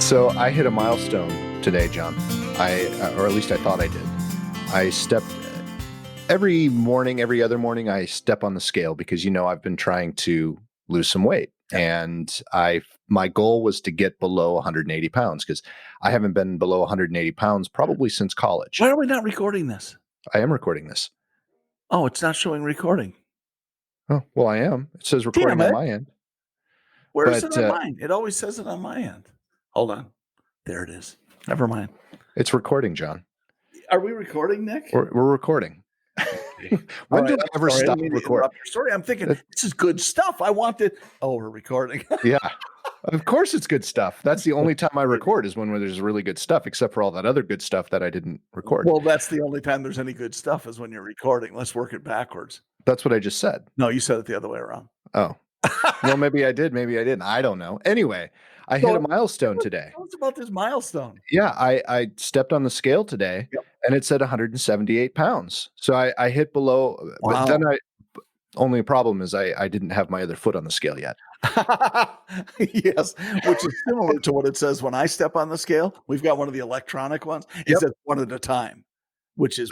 So I hit a milestone today, John. Or at least I thought I did. I stepped every other morning, I step on the scale because, I've been trying to lose some weight. And my goal was to get below 180 pounds because I haven't been below 180 pounds probably since college. Why are we not recording this? I am recording this. Oh, it's not showing recording. Oh, well, I am. It says recording on my end. Where is it on mine? It always says it on my end. Hold on. There it is. Never mind. It's recording, John. Are we recording, Nick? We're recording. When do we ever stop recording? Sorry, I'm thinking this is good stuff. I want it. Oh, we're recording. Yeah. Of course it's good stuff. That's the only time I record is when there's really good stuff, except for all that other good stuff that I didn't record. Well, that's the only time there's any good stuff is when you're recording. Let's work it backwards. That's what I just said. No, you said it the other way around. Oh. Well, maybe I did. Maybe I didn't. I don't know. Anyway, I hit a milestone today. Tell us about this milestone. Yeah, I stepped on the scale today, and it said 178 pounds. So I hit below. Wow. But then only problem is I didn't have my other foot on the scale yet. Yes, which is similar to what it says when I step on the scale. We've got one of the electronic ones. It says one at a time, which is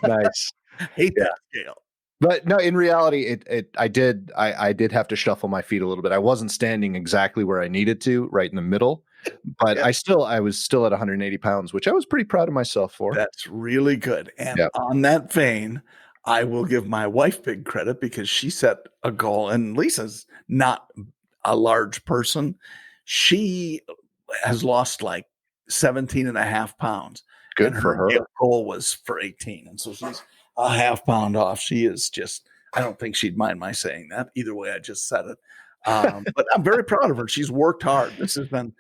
nice. Hate that scale. But no, in reality, I did have to shuffle my feet a little bit. I wasn't standing exactly where I needed to, right in the middle, but I was still at 180 pounds, which I was pretty proud of myself for. That's really good. And on that vein, I will give my wife big credit because she set a goal, and Lisa's not a large person. She has lost like 17 and a half pounds. Good for her. Her goal was for 18. And so she's a half pound off. She is just, I don't think she'd mind my saying that. Either way, I just said it. But I'm very proud of her. She's worked hard. This has been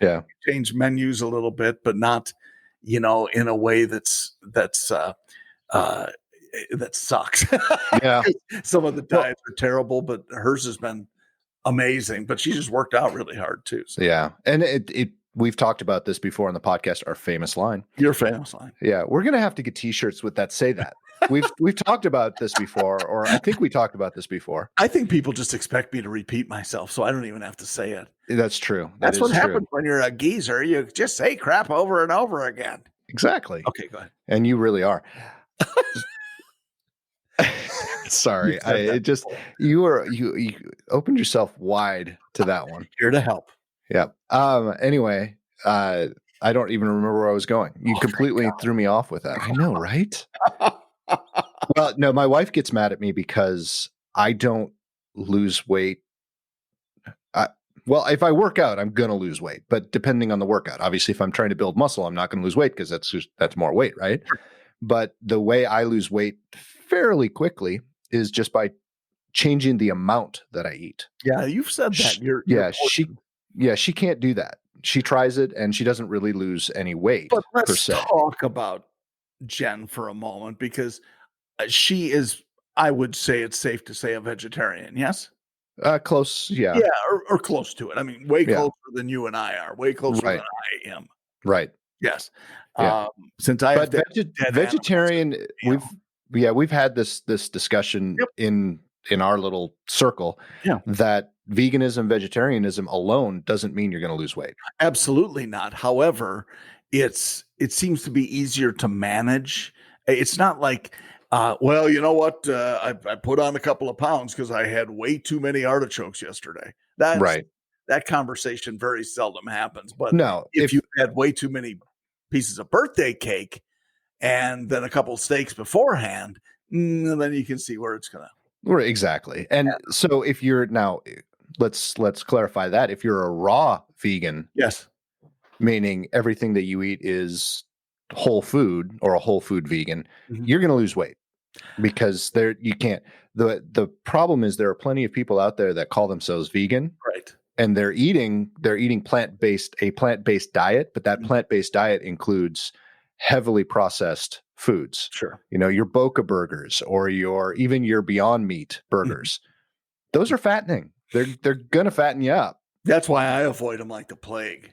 changed menus a little bit, but not, in a way that sucks. Yeah. Some of the diets are terrible, but hers has been amazing. But she just worked out really hard too. So. Yeah. And we've talked about this before on the podcast, our famous line. Your famous line. Yeah. We're going to have to get t-shirts with that say that. We've talked about this before, or I think we talked about this before. I think people just expect me to repeat myself, so I don't even have to say it. That's true. That's what happens when you're a geezer. You just say crap over and over again. Exactly. Okay, go ahead. And you really are. Sorry. You opened yourself wide to that one. Here to help. Yeah. Anyway, I don't even remember where I was going. You completely threw me off with that. I know, right? Well, no, my wife gets mad at me because I don't lose weight. Well, if I work out, I'm going to lose weight, but depending on the workout. Obviously, if I'm trying to build muscle, I'm not going to lose weight because that's more weight, right? Sure. But the way I lose weight fairly quickly is just by changing the amount that I eat. Yeah, you've said that. She can't do that. She tries it and she doesn't really lose any weight. But let's talk about Jen for a moment because she is, I would say it's safe to say, a vegetarian. Yes. Close. Yeah. Yeah. Or close to it. I mean, way closer than you and I are, way closer than I am. Right. Yes. Yeah. Since I have vegetarian, we've had this discussion in our little circle that veganism, vegetarianism alone doesn't mean you're going to lose weight. Absolutely not. However, it seems to be easier to manage. It's not like, well, you know what? I put on a couple of pounds because I had way too many artichokes yesterday. That conversation very seldom happens. But no, if you had way too many pieces of birthday cake and then a couple of steaks beforehand, then you can see where it's going to. Right, exactly. And so if you're now, let's clarify that. If you're a raw vegan, yes, meaning everything that you eat is whole food or a whole food vegan, you're going to lose weight because you can't. The problem is there are plenty of people out there that call themselves vegan, right? And they're eating plant-based diet, but that plant-based diet includes heavily processed foods. Sure. Your Boca burgers or even your Beyond Meat burgers. Those are fattening. They're going to fatten you up. That's why I avoid them like the plague.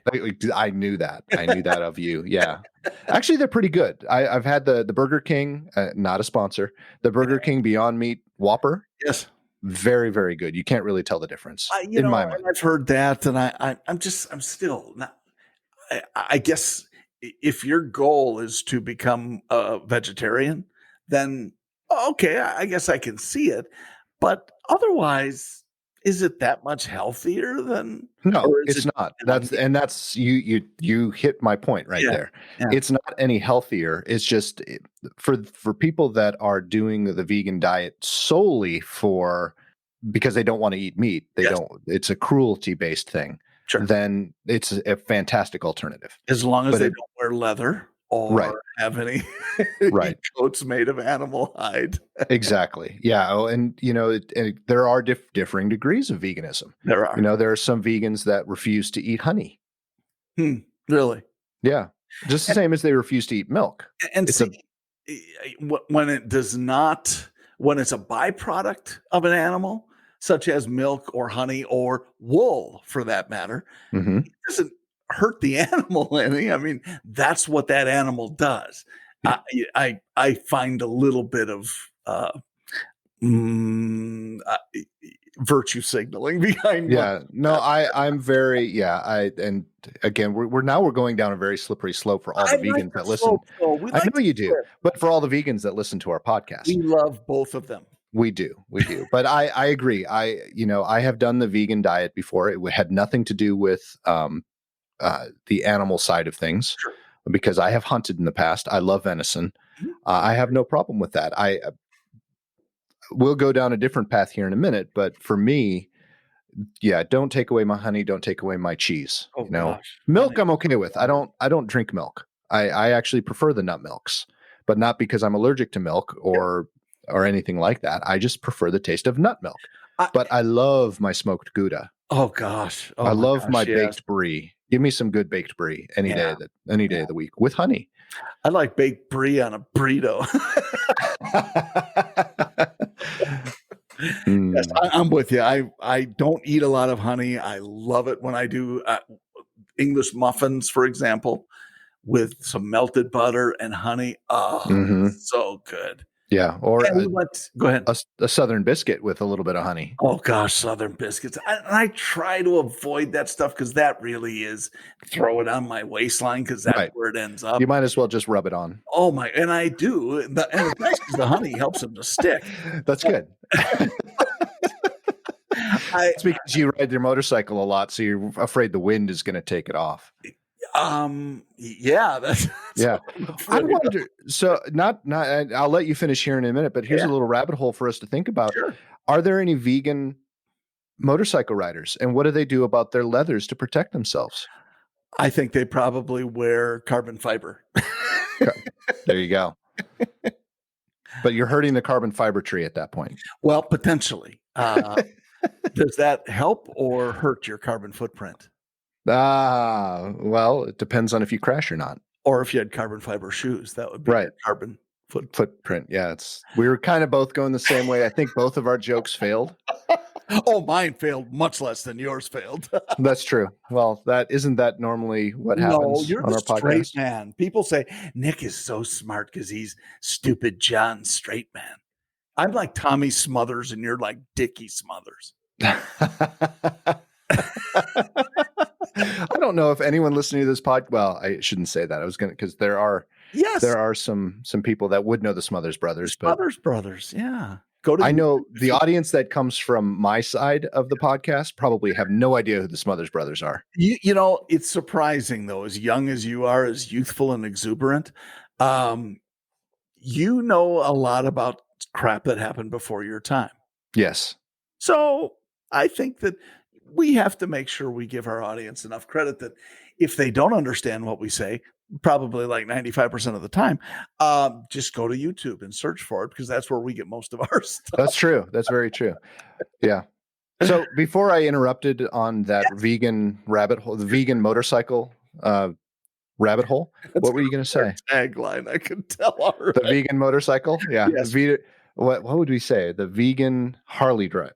I knew that. I knew that of you. Yeah. Actually, they're pretty good. I've had the Burger King, not a sponsor, the Burger King Beyond Meat Whopper. Yes. very, very good. You can't really tell the difference in my And mind. I've heard that, and I'm still not. I guess if your goal is to become a vegetarian, then okay, I guess I can see it. But otherwise, is it that much healthier than, No, or is it's it not. on meat? That's you hit my point right Yeah, there. yeah, It's not any healthier. It's just for people that are doing the vegan diet solely for because they don't want to eat meat. They yes, don't. It's a cruelty based thing. sure. Then it's a fantastic alternative. As long as But they it don't wear leather right, or have any right. coats made of animal hide. Exactly. Yeah. Oh, and there are differing degrees of veganism. There are. There are some vegans that refuse to eat honey. Hmm, really? Yeah. Just the And same as they refuse to eat milk. It's see, a when it does not, when it's a byproduct of an animal, such as milk or honey or wool, for that matter, mhm. it doesn't hurt the animal any. I mean, that's what that animal does. Yeah. I find a little bit of mm, uh, virtue signaling behind what. Yeah. No, I'm very yeah, and again, we're going down a very slippery slope for all I the like vegans the that listen. slope, though. We I like know the you do, slip. but for all the vegans that listen to our podcast, We love both of them. we do. We do. But I agree. I have done the vegan diet before. It had nothing to do with the animal side of things Sure. because I have hunted in the past. I love venison. Mhm. I have no problem with that. I will go down a different path here in a minute, but for me, yeah, don't take away my honey, don't take away my cheese. Oh gosh, Milk honey. I'm okay with. I don't drink milk. I actually prefer the nut milks, but not because I'm allergic to milk Yeah. or anything like that. I just prefer the taste of nut milk. I, But I love my smoked Gouda. oh gosh. I Oh my love my gosh. Yes. baked brie. Give me some good baked brie Yeah. any day Yeah. of the week with honey. I like baked brie on a burrito. Yes, Mm, I'm with you. I don't eat a lot of honey. I love it when I do English muffins, for example, with some melted butter and honey. Oh, mhm. so good. Yeah, or And we went. Go ahead. a southern biscuit with a little bit of honey. Oh gosh, Southern biscuits. I try to avoid that stuff because that really is throw it on my waistline because that's Right. where it ends You up. might as well just rub it on. Oh my, and I do. And it's nice because the honey helps them to stick. That's But good. I It's because you ride your motorcycle a lot, so you're afraid the wind is gonna take it off. yeah, that's Yeah. what I'm I afraid of. wonder so not I'll let you finish here in a minute, but here's Yeah, a little rabbit hole for us to think about. sure. Are there any vegan motorcycle riders, and what do they do about their leathers to protect themselves? I think they probably wear carbon fiber. Okay. There you go. But you're hurting the carbon fiber tree at that point. Well, potentially. Does that help or hurt your carbon footprint? Well, it depends on if you crash or not. Or if you had carbon fiber shoes, that would be Right. your carbon footprint. Footprint. Yeah, we were kind of both going the same way. I think both of our jokes failed. Oh, mine failed much less than yours failed. That's true. Well, that isn't that normally what No, happens you're on the our straight podcast? man. People say Nick is so smart because he's stupid John straight man. I'm like Tommy Smothers and you're like Dickie Smothers. I don't know if anyone listening to this well, I shouldn't say that. I was gonna because Yes, there are some people that would know the Smothers the brothers, but Smothers brothers. Yeah. Go to I YouTube know if the audience that comes from my side of the podcast probably have no idea who the Smothers brothers are. it's surprising though, as young as you are, as youthful and exuberant, um, you know a lot about crap that happened before your time. Yes. So I think that we have to make sure we give our audience enough credit that if they don't understand what we say, probably like 95% of the time, just go to YouTube and search for it because that's where we get most of our stuff. That's true. That's very true. Yeah. So before I interrupted on that Yes, vegan rabbit hole, the vegan motorcycle rabbit hole, that's what were you going to our say? tagline. I can tell The already. vegan motorcycle? Yeah. Yes. What would we say? The vegan Harley drive.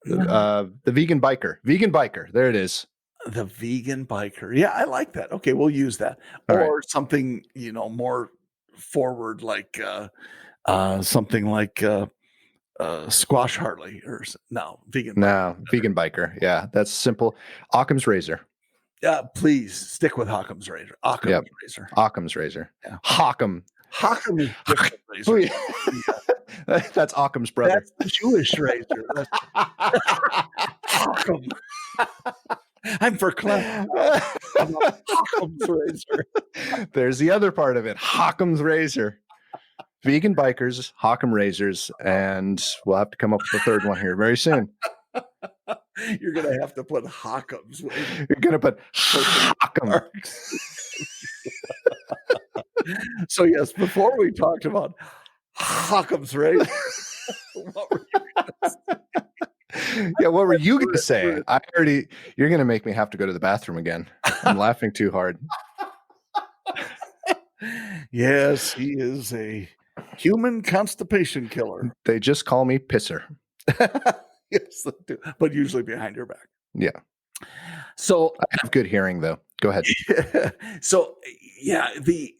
No, The vegan biker. Vegan biker. There it is. the vegan biker. Yeah, I like that. Okay, we'll use that. All right. Or something, more forward like something like squash Harley no vegan bike. No, vegan biker. Yeah, that's simple. Occam's razor. Yeah, please stick with Occam's razor. Occam's Yep. razor. Occam's razor. Yeah. Occam. Occam is different Oh, razor. yeah. That's Occam's brother. That's the Jewish razor. That's Occam. I'm for clown. Occam's razor. There's the other part of it. Occam's razor. Vegan bikers, Occam razors, and we'll have to come up with a third one here very soon. You're gonna have to put Occam's razor. You're gonna put Occam. So yes, before we talked about Occam's razor, what were you gonna say? Yeah, what were you gonna say? You're gonna make me have to go to the bathroom again. I'm laughing too hard. Yes, he is a human constipation killer. They just call me Pisser. Yes, they do, but usually behind your back. Yeah. So I have good hearing though. Go ahead. so yeah, the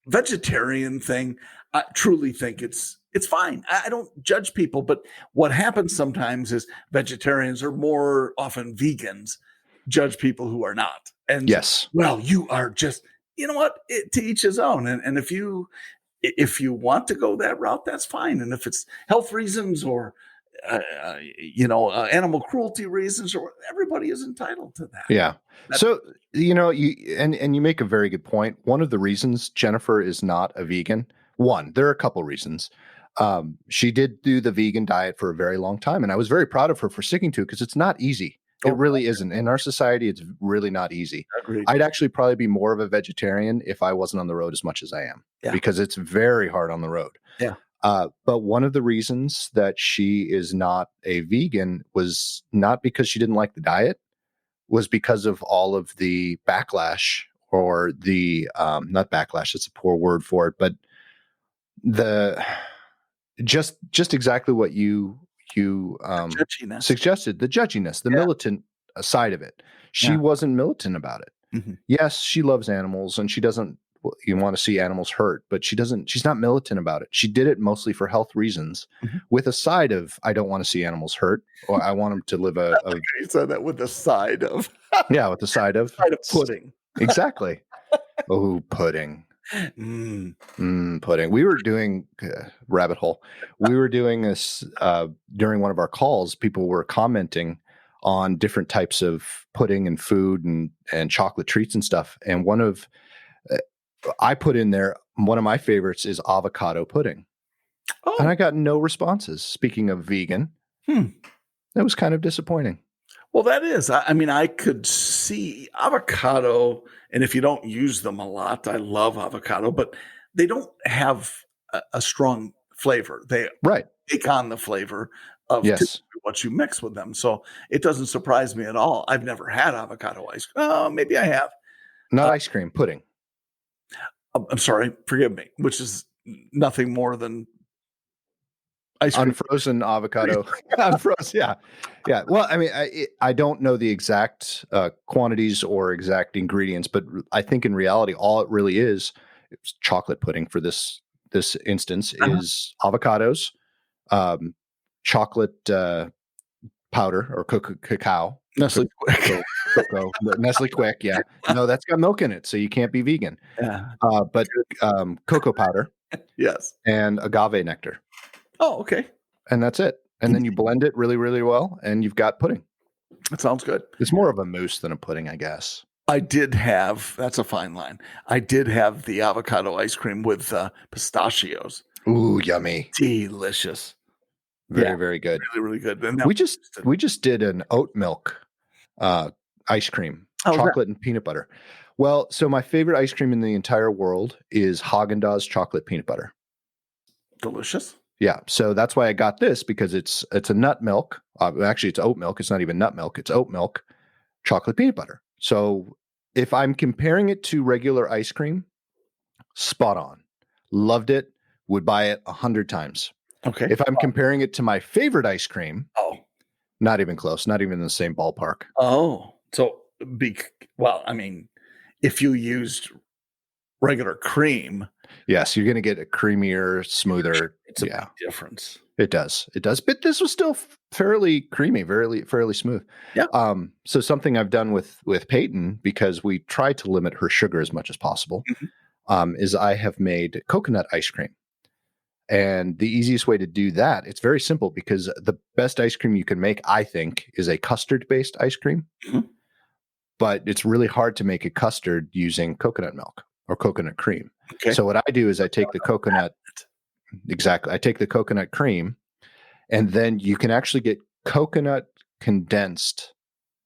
vegetarian thing, I truly think it's fine. I don't judge people, but what happens sometimes is vegetarians are more often vegans judge people who are not. And Yes. well, you are just, you know what? To each his own. And if you want to go that route, that's fine. And if it's health reasons or animal cruelty reasons, or everybody is entitled to that. Yeah. So you make a very good point. One of the reasons Jennifer is not a vegan, there are a couple reasons. She did do the vegan diet for a very long time, and I was very proud of her for sticking to it because it's not easy. It really isn't. In our society, it's really not easy. Agreed. I'd actually probably be more of a vegetarian if I wasn't on the road as much as I am, because it's very hard on the road. Yeah. But one of the reasons that she is not a vegan was not because she didn't like the diet, was because of all of the backlash, or the not backlash, it's a poor word for it, but the just exactly what you suggested, the judginess, the militant side of it. She wasn't militant about it. Mm-hmm. Yes, she loves animals and she doesn't want to see animals hurt, but she's not militant about it. She did it mostly for health reasons, with a side of, I don't want to see animals hurt, or I want them to live you said that with the side of with the side of pudding. Exactly. Oh, pudding. Pudding. We were doing rabbit hole. We were doing this during one of our calls. People were commenting on different types of pudding and food and chocolate treats and stuff. And I put in there, one of my favorites is avocado pudding. Oh. And I got no responses. Speaking of vegan, that was kind of disappointing. Well, that is. I mean, I could see avocado, and if you don't use them a lot, I love avocado, but they don't have a strong flavor. They take on the flavor of what you mix with them. So it doesn't surprise me at all. I've never had avocado ice cream. Oh, maybe I have. Not ice cream, pudding. I'm sorry, forgive me, which is nothing more than ice cream. Unfrozen avocado. Unfrozen, yeah. Well, I mean, I don't know the exact quantities or exact ingredients, but I think in reality, all it really is chocolate pudding for this instance is avocados, chocolate powder or cacao. Nestle Quick. Nestle Quick, yeah. No, that's got milk in it, so you can't be vegan. Yeah. But cocoa powder. Yes. And agave nectar. Oh, okay. And that's it. And then you blend it really, really well, and you've got pudding. That sounds good. It's more of a mousse than a pudding, I guess. I did have, that's a fine line. I did have the avocado ice cream with pistachios. Ooh, yummy. Delicious. Very, very good. Really, really good. And we just did an oat milk ice cream, chocolate and peanut butter. Well, so my favorite ice cream in the entire world is Haagen-Dazs chocolate peanut butter. Delicious. Yeah, so that's why I got this, because it's a nut milk. Actually, it's oat milk. It's not even nut milk. It's oat milk, chocolate peanut butter. So if I'm comparing it to regular ice cream, spot on. Loved it. Would buy it 100 times. Okay. If I'm comparing it to my favorite ice cream, not even close. Not even in the same ballpark. Oh, so well, I mean, if you used regular cream, yes, you're going to get a creamier, smoother. It's a big difference. It does. It does. But this was still fairly creamy, fairly smooth. Yeah. So something I've done with Peyton, because we try to limit her sugar as much as possible, is I have made coconut ice cream. And the easiest way to do that, it's very simple, because the best ice cream you can make, I think, is a custard-based ice cream. Mhm. But it's really hard to make a custard using coconut milk or coconut cream. Okay. So what I do is I take the coconut, exactly. I take the coconut cream, and then you can actually get coconut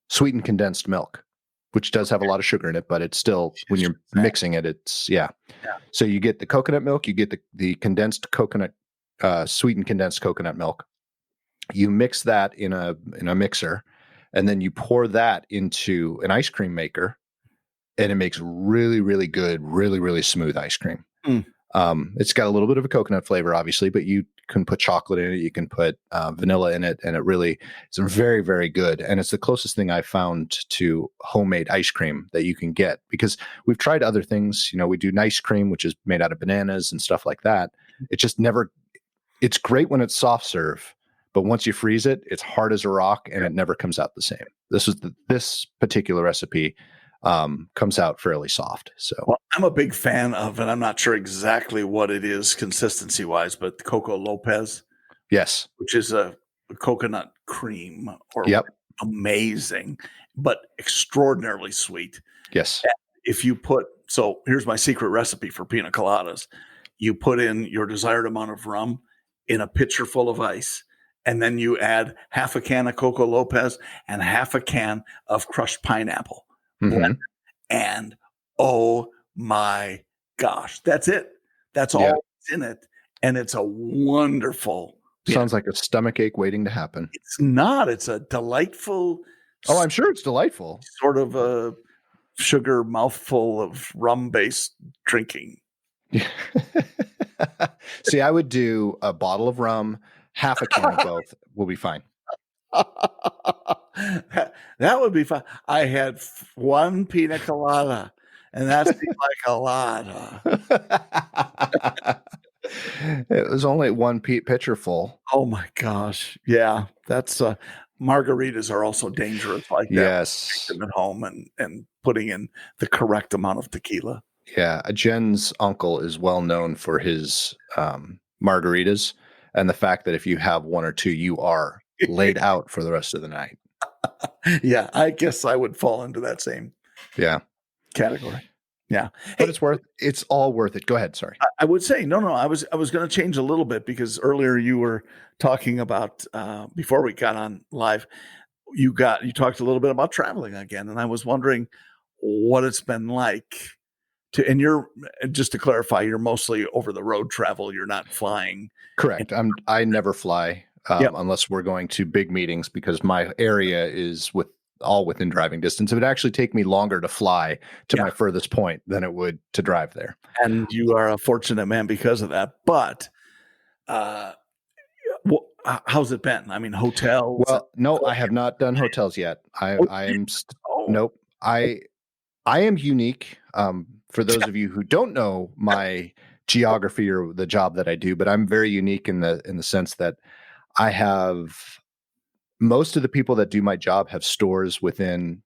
sweetened condensed milk, which does have a lot of sugar in it, but it's still, when you're mixing it, it's, yeah. So you get the coconut milk, you get the condensed coconut, sweetened condensed coconut milk. You mix that in a mixer, and then you pour that into an ice cream maker, and it makes really, really good, really, really smooth ice cream. Mm. It's got a little bit of a coconut flavor, obviously, but you can put chocolate in it, you can put vanilla in it, and it's very, very good. And it's the closest thing I've found to homemade ice cream that you can get, because we've tried other things. We do nice cream, which is made out of bananas and stuff like that. It just never, it's great when it's soft serve, but once you freeze it, it's hard as a rock, and it never comes out the same. This particular recipe comes out fairly soft. So, well, I'm a big fan of, and I'm not sure exactly what it is consistency wise, but Coco Lopez. Yes. Which is a coconut cream, or Yep. amazing, but extraordinarily sweet. Yes. If you so here's my secret recipe for pina coladas. You put in your desired amount of rum in a pitcher full of ice, and then you add half a can of Coco Lopez and half a can of crushed pineapple. Mm-hmm. And oh my gosh, that's it. That's all that's in it. And it's a wonderful. Sounds like a stomachache waiting to happen. It's not. It's a delightful. Oh, I'm sure it's delightful. Sort of a sugar mouthful of rum-based drinking. See, I would do a bottle of rum, half a can of both. We'll be fine. That would be fine. I had one pina colada, and that seemed like a lot. It was only one pitcher full. Oh my gosh! Yeah, that's margaritas are also dangerous like that. Yes, take them at home and putting in the correct amount of tequila. Yeah, Jen's uncle is well known for his margaritas, and the fact that if you have one or two, you are laid out for the rest of the night. Yeah, I guess I would fall into that same category. Yeah, but it's all worth it. Go ahead. Sorry. I would say no. I was going to change a little bit, because earlier you were talking about before we got on live, you talked a little bit about traveling again, and I was wondering what it's been like and you're, just to clarify, you're mostly over the road travel. You're not flying. Correct. I never fly unless we're going to big meetings, because my area is within driving distance. It would actually take me longer to fly to my furthest point than it would to drive there. And you are a fortunate man because of that. But how's it been? I mean, hotels? Well, no, I have not done hotels yet. Nope. I am unique. For those of you who don't know my geography or the job that I do, but I'm very unique in the sense that I have, most of the people that do my job have stores within,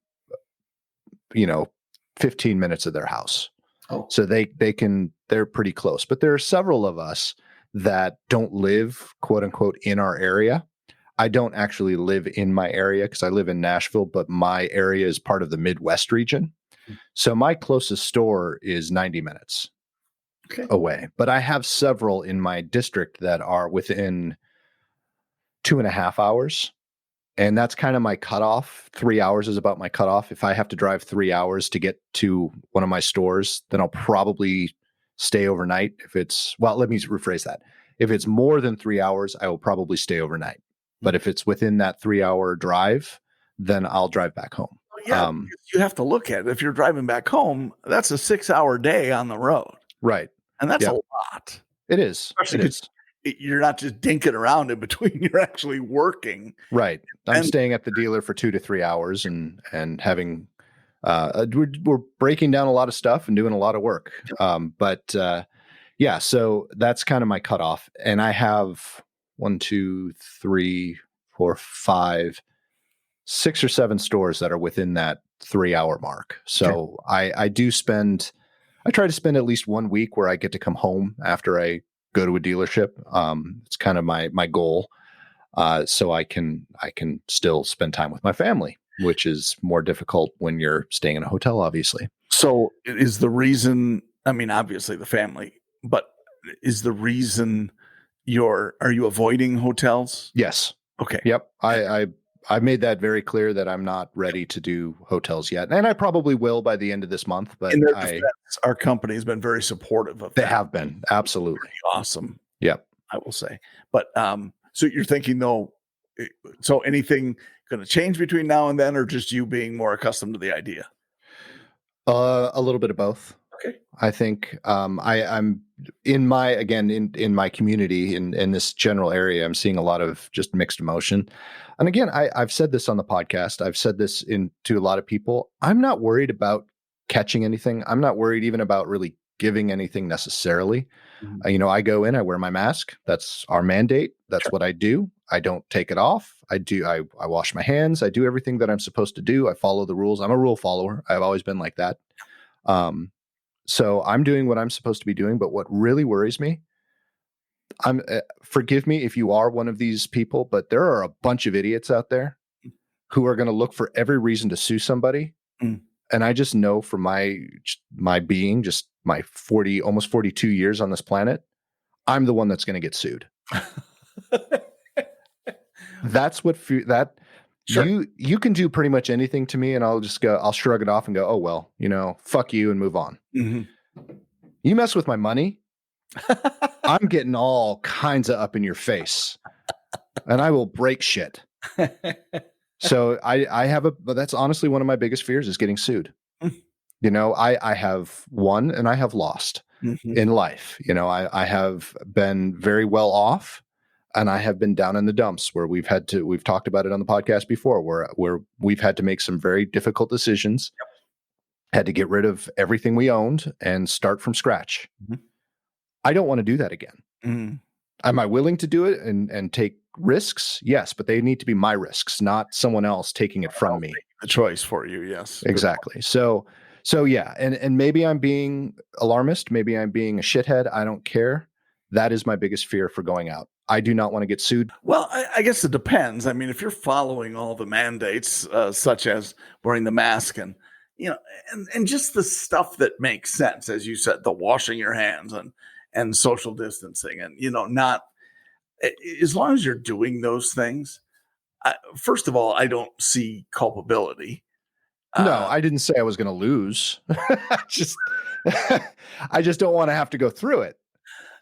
15 minutes of their house. Oh. So they're pretty close, but there are several of us that don't live, quote unquote, in our area. I don't actually live in my area because I live in Nashville, but my area is part of the Midwest region. So my closest store is 90 minutes away, but I have several in my district that are within 2.5 hours. And that's kind of my cutoff. 3 hours is about my cutoff. If I have to drive 3 hours to get to one of my stores, then I'll probably stay overnight. Let me rephrase that. If it's more than 3 hours, I will probably stay overnight. But if it's within that 3-hour drive, then I'll drive back home. Yeah, you have to look at it. If you're driving back home, that's a 6-hour day on the road. Right. And that's a lot. It is. Especially because you're not just dinking around in between. You're actually working. Right. I'm staying at the dealer for 2 to 3 hours and having, we're breaking down a lot of stuff and doing a lot of work. So that's kind of my cutoff. And I have one, two, three, four, five, 6 or 7 stores that are within that 3 hour mark. So I try to spend at least 1 week where I get to come home after I go to a dealership. It's kind of my goal. So I can still spend time with my family, which is more difficult when you're staying in a hotel, obviously. So is the reason, I mean, obviously the family, but is the reason are you avoiding hotels? Yes. Okay. Yep. I made that very clear that I'm not ready to do hotels yet. And I probably will by the end of this month, but In their defense, our company has been very supportive of they that. have been. Absolutely. Awesome. Yep. I will say. But so you're thinking though, so anything going to change between now and then, or just you being more accustomed to the idea? A little bit of both. Okay. I think I'm in my community in this general area, I'm seeing a lot of just mixed emotion. And again, I've said this on the podcast. I've said this to a lot of people. I'm not worried about catching anything. I'm not worried even about really giving anything necessarily. Mhm. I go in, I wear my mask. That's our mandate. That's what I do. I don't take it off. I wash my hands. I do everything that I'm supposed to do. I follow the rules. I'm a rule follower. I've always been like that. So I'm doing what I'm supposed to be doing. But what really worries me, forgive me if you are one of these people, but there are a bunch of idiots out there who are going to look for every reason to sue somebody. Mm. And I just know from my being, just my almost 42 years on this planet, I'm the one that's going to get sued. That's what that Sure. you can do pretty much anything to me, and I'll shrug it off and go, oh well, fuck you, and move on. Mhm. You mess with my money, I'm getting all kinds of up in your face, and I will break shit. So but that's honestly one of my biggest fears is getting sued. I have won and I have lost in life. I have been very well off, and I have been down in the dumps where we've talked about it on the podcast before, where we've had to make some very difficult decisions, had to get rid of everything we owned and start from scratch. Mhm. I don't want to do that again. Mm. Am I willing to do it and take risks? Yes, but they need to be my risks, not someone else taking it from me. The choice for you, yes. Exactly. So yeah, and maybe I'm being alarmist, maybe I'm being a shithead. I don't care. That is my biggest fear for going out. I do not want to get sued. Well, I guess it depends. I mean, if you're following all the mandates, such as wearing the mask you know, and just the stuff that makes sense, as you said, the washing your hands and social distancing, and not as long as you're doing those things. First of all, I don't see culpability. No, I didn't say I was going to lose. just I just don't want to have to go through it.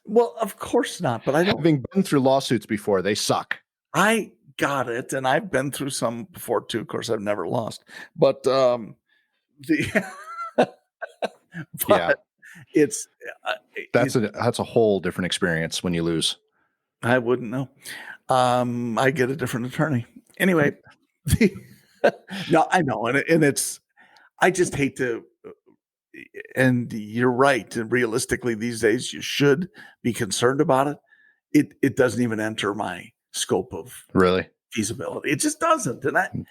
Well, of course not. But Having been through lawsuits before, they suck. I got it, and I've been through some before too. Of course, I've never lost, but the Yeah, it's that's a whole different experience when you lose. I wouldn't know. I get a different attorney anyway. No, I know, and it's I just hate to. And you're right. And realistically, these days, you should be concerned about it. It doesn't even enter my scope of Really? feasibility. It just doesn't. And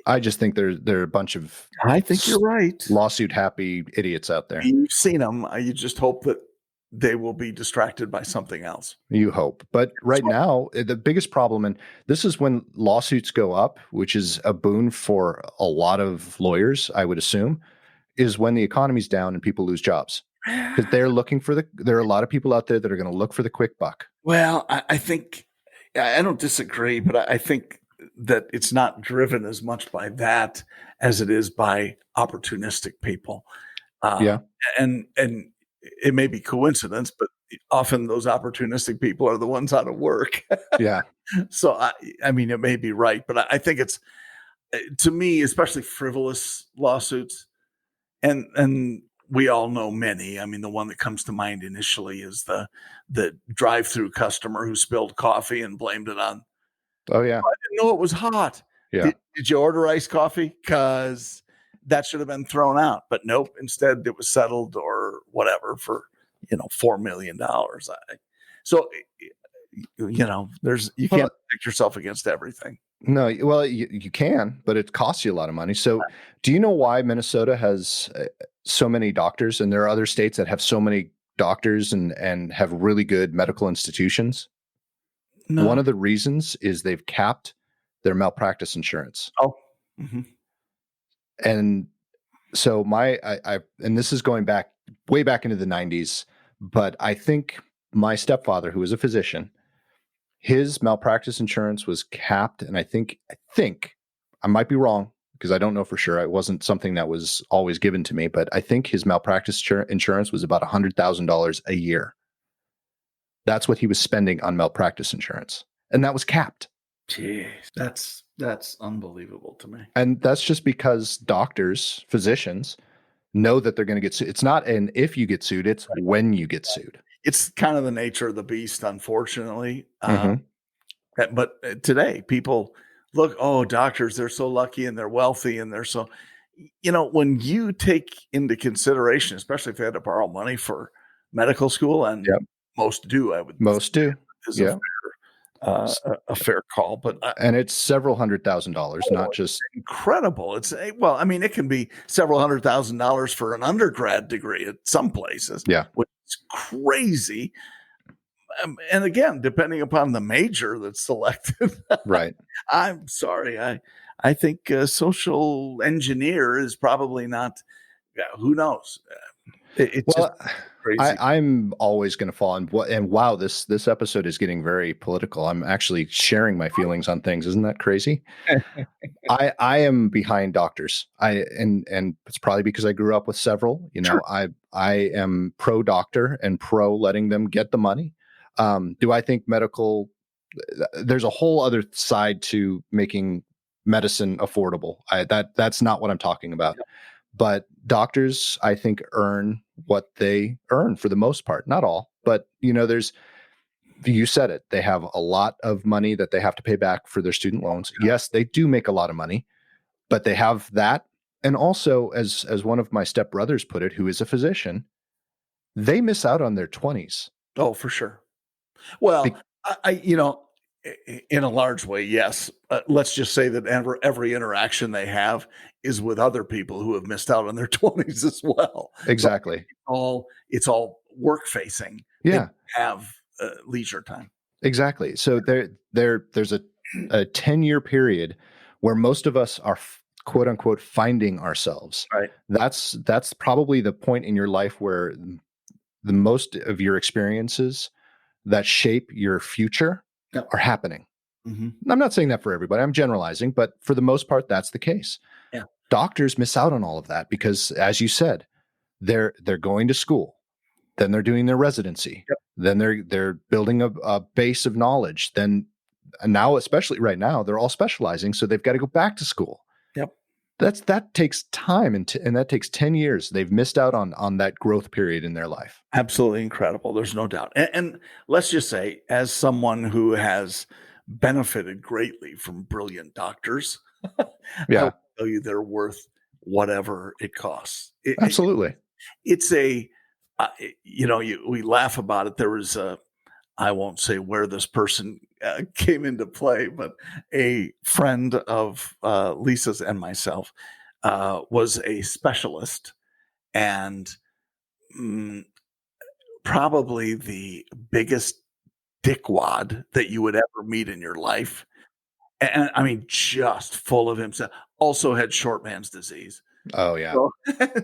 I just think there are a bunch of I think you're right. lawsuit happy idiots out there. You've seen them. You just hope that they will be distracted by something else. You hope. But right now, the biggest problem, and this is when lawsuits go up, which is a boon for a lot of lawyers, I would assume, is when the economy's down and people lose jobs. Because there are a lot of people out there that are going to look for the quick buck. Well, I think I don't disagree, but I think that it's not driven as much by that as it is by opportunistic people. Yeah. And it may be coincidence, but often those opportunistic people are the ones out of work. Yeah. So I mean, it may be right, but I think it's, to me, especially frivolous lawsuits, and we all know many. I mean, the one that comes to mind initially is the drive-through customer who spilled coffee and blamed it on, Oh, yeah. I didn't know it was hot. Yeah. Did you order iced coffee? Because that should have been thrown out. But nope. Instead, it was settled or whatever for $4 million. So you Well, can't protect yourself against everything. no, well, you can, but it costs you a lot of money. So, do you know why Minnesota has so many doctors, and there are other states that have so many doctors and have really good medical institutions? One No. of the reasons is they've capped their malpractice insurance. Oh. Mhm. And so and this is going back way back into the 90s, but I think my stepfather, who was a physician, his malpractice insurance was capped, and I think I might be wrong because I don't know for sure. It wasn't something that was always given to me, but I think his malpractice insurance was about $100,000 a year. That's what he was spending on malpractice insurance, and that was capped. Jeez, that's unbelievable to me. And that's just because doctors, physicians, know that they're going to get sued. It's not an if you get sued; it's Right. when you get sued. It's kind of the nature of the beast, unfortunately. Mm-hmm. But today, people look, oh, doctors, they're so lucky and they're wealthy and they're so, when you take into consideration, especially if they had to borrow money for medical school, and Yep. most do, I would Most do. is Yeah. a fair call, but And it's several $100,000, not just incredible. Well, I mean, it can be several $100,000 for an undergrad degree at some places, yeah. which is crazy. And again, depending upon the major that's selected, Right. I'm sorry. I think social engineer is probably not. Yeah, who knows? It's just Well, crazy. I'm always going to fall in what, and wow, this episode is getting very political. I'm actually sharing my feelings on things. Isn't that crazy? I am behind doctors. And it's probably because I grew up with several. Sure. I am pro doctor and pro letting them get the money. Do I think medical? There's a whole other side to making medicine affordable. That's not what I'm talking about. But doctors, I think, earn what they earn for the most part. Not all, but you said it. They have a lot of money that they have to pay back for their student loans. Yes, they do make a lot of money, but they have that. And also, as one of my stepbrothers put it, who is a physician, they miss out on their 20s. Oh, for sure. Well, in a large way, yes. Let's just say that every interaction they have is with other people who have missed out on their 20s as well. Exactly. So it's all work facing. Yeah. They don't have leisure time. Exactly. So there's a 10-year period where most of us are quote unquote finding ourselves. Right. That's probably the point in your life where the most of your experiences that shape your future are happening. Mm-hmm. I'm not saying that for everybody. I'm generalizing, but for the most part, that's the case. Yeah. Doctors miss out on all of that because, as you said, they're going to school, then they're doing their residency, then they're building a base of knowledge. Then, and now, especially right now, they're all specializing, so they've got to go back to school. Yep. That takes time, and that takes 10 years. They've missed out on that growth period in their life. Absolutely incredible. There's no doubt. And let's just say, as someone who has benefited greatly from brilliant doctors, Yeah. I'll tell you they're worth whatever it costs. Absolutely. It's we laugh about it. There was I won't say where this person came into play, but a friend of Lisa's and myself was a specialist, and probably the biggest dickwad that you would ever meet in your life. And I mean, just full of himself. Also had short man's disease. Oh yeah.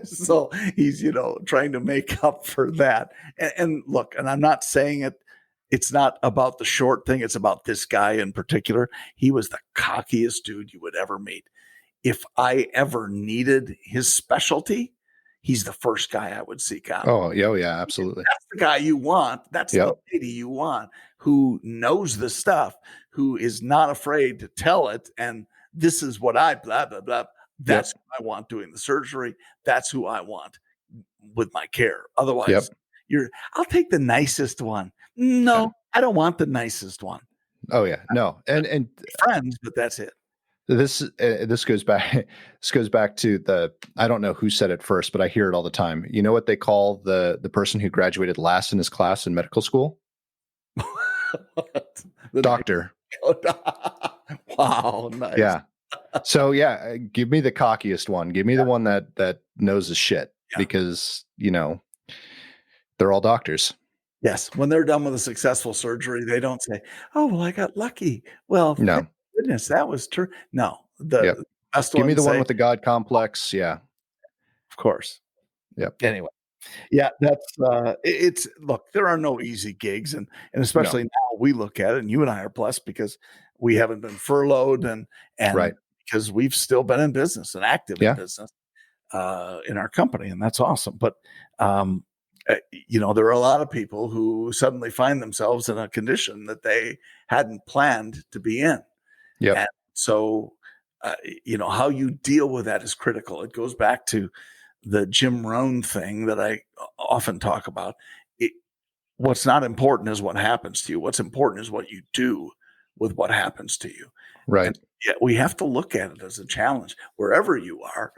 So he's, trying to make up for that. And look, and I'm not saying it's not about the short thing. It's about this guy in particular. He was the cockiest dude you would ever meet. If I ever needed his specialty, he's the first guy I would seek out. Oh yeah, absolutely. That's the guy you want. That's the lady you want, who knows the stuff, who is not afraid to tell it. And this is what I blah, blah, blah. That's who I want doing the surgery. That's who I want with my care. Otherwise, I'll take the nicest one. No, I don't want the nicest one. Oh yeah, no, and friends, but that's it. This goes back. This goes back to I don't know who said it first, but I hear it all the time. You know what they call the person who graduated last in his class in medical school? What? The night Doctor. coat. Wow, nice. Yeah. So yeah, give me the cockiest one. Give me the one that knows his shit because, they're all doctors. Yes, when they're done with a successful surgery, they don't say, "Oh, well, I got lucky." Well, thank No. goodness that was true. No, Yep. the best Give me ones the one say, with the God complex. Yeah. "Of course." Yep. Anyway, yeah, that's it's look, there are no easy gigs, and No. especially now we look at it, and you and I are blessed because we haven't been furloughed and Right. because we've still been in business and active in Yeah. business in our company, and that's awesome. But um, there are a lot of people who suddenly find themselves in a condition that they hadn't planned to be in, Yep. and so how you deal with that is critical. It goes back to the Jim Rohn thing that I often talk about. It, what's not important is what happens to you. What's important is what you do with what happens to you. Right. And yeah, we have to look at it as a challenge wherever you are.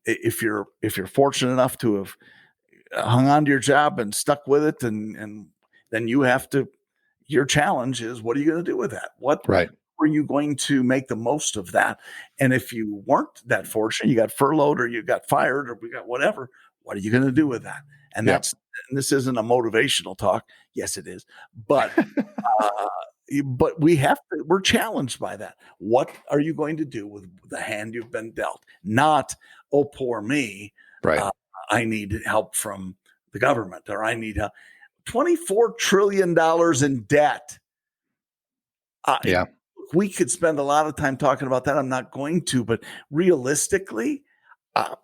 If you're fortunate enough to have hung on to your job and stuck with it, and then you have to. Your challenge is, what are you going to do with that? What Right. were you going to make the most of that? And if you weren't that fortunate, you got furloughed or you got fired or we got whatever, what are you going to do with that? And Yeah. and this isn't a motivational talk. Yes, it is. But uh, we're challenged by that. What are you going to do with the hand you've been dealt? Not, oh, poor me. Right. I need help from the government, or I need help. $24 trillion in debt. Yeah. We could spend a lot of time talking about that. I'm not going to, but realistically, uh,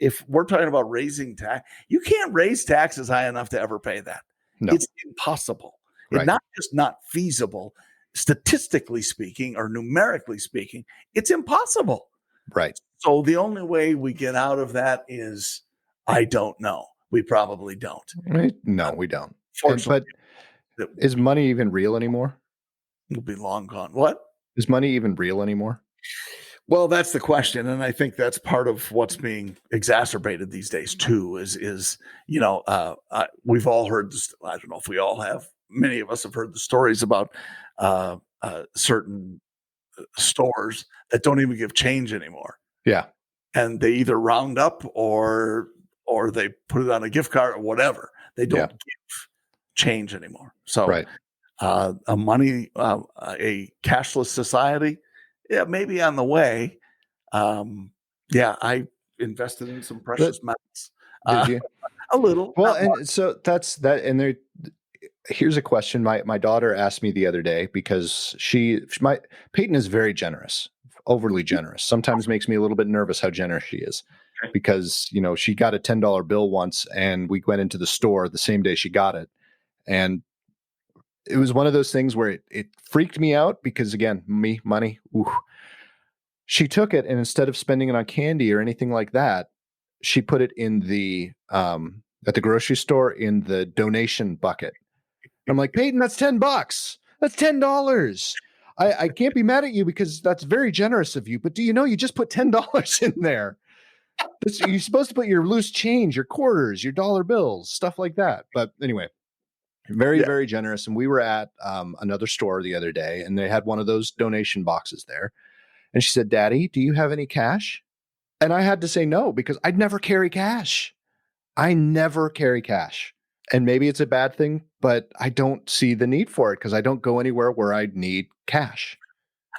if we're talking about raising tax, you can't raise taxes high enough to ever pay that. No. It's impossible. Right. It's not just not feasible, statistically speaking or numerically speaking, it's impossible. Right. So the only way we get out of that is, I don't know. We probably don't. No, we don't. Fortunately, But is money even real anymore? we'll be long gone. What? Is money even real anymore? Well, that's the question, and I think that's part of what's being exacerbated these days too. We've all heard this. I don't know if we all have. Many of us have heard the stories about certain stores that don't even give change anymore, Yeah. and they either round up or they put it on a gift card or whatever. They don't give change anymore. So, Right. a cashless society, yeah, maybe on the way. I invested in some precious metals. Did you? A little. Well, Not much. and so that's that. And here's a question. My daughter asked me the other day because Peyton is very generous, overly generous. Sometimes makes me a little bit nervous how generous she is. Okay. Because she got a $10 bill once, and we went into the store the same day she got it, and it was one of those things where it freaked me out because, again, money. Ooh. She took it, and instead of spending it on candy or anything like that, she put it in the at the grocery store in the donation bucket. I'm like, Peyton, that's $10. That's $10. I can't be mad at you because that's very generous of you. But do you know you just put $10 in there? You're supposed to put your loose change, your quarters, your dollar bills, stuff like that. But anyway, very, very generous. And we were at another store the other day, and they had one of those donation boxes there. And she said, Daddy, do you have any cash? And I had to say no, because I'd never carry cash. I never carry cash. And maybe it's a bad thing, but I don't see the need for it because I don't go anywhere where I need cash.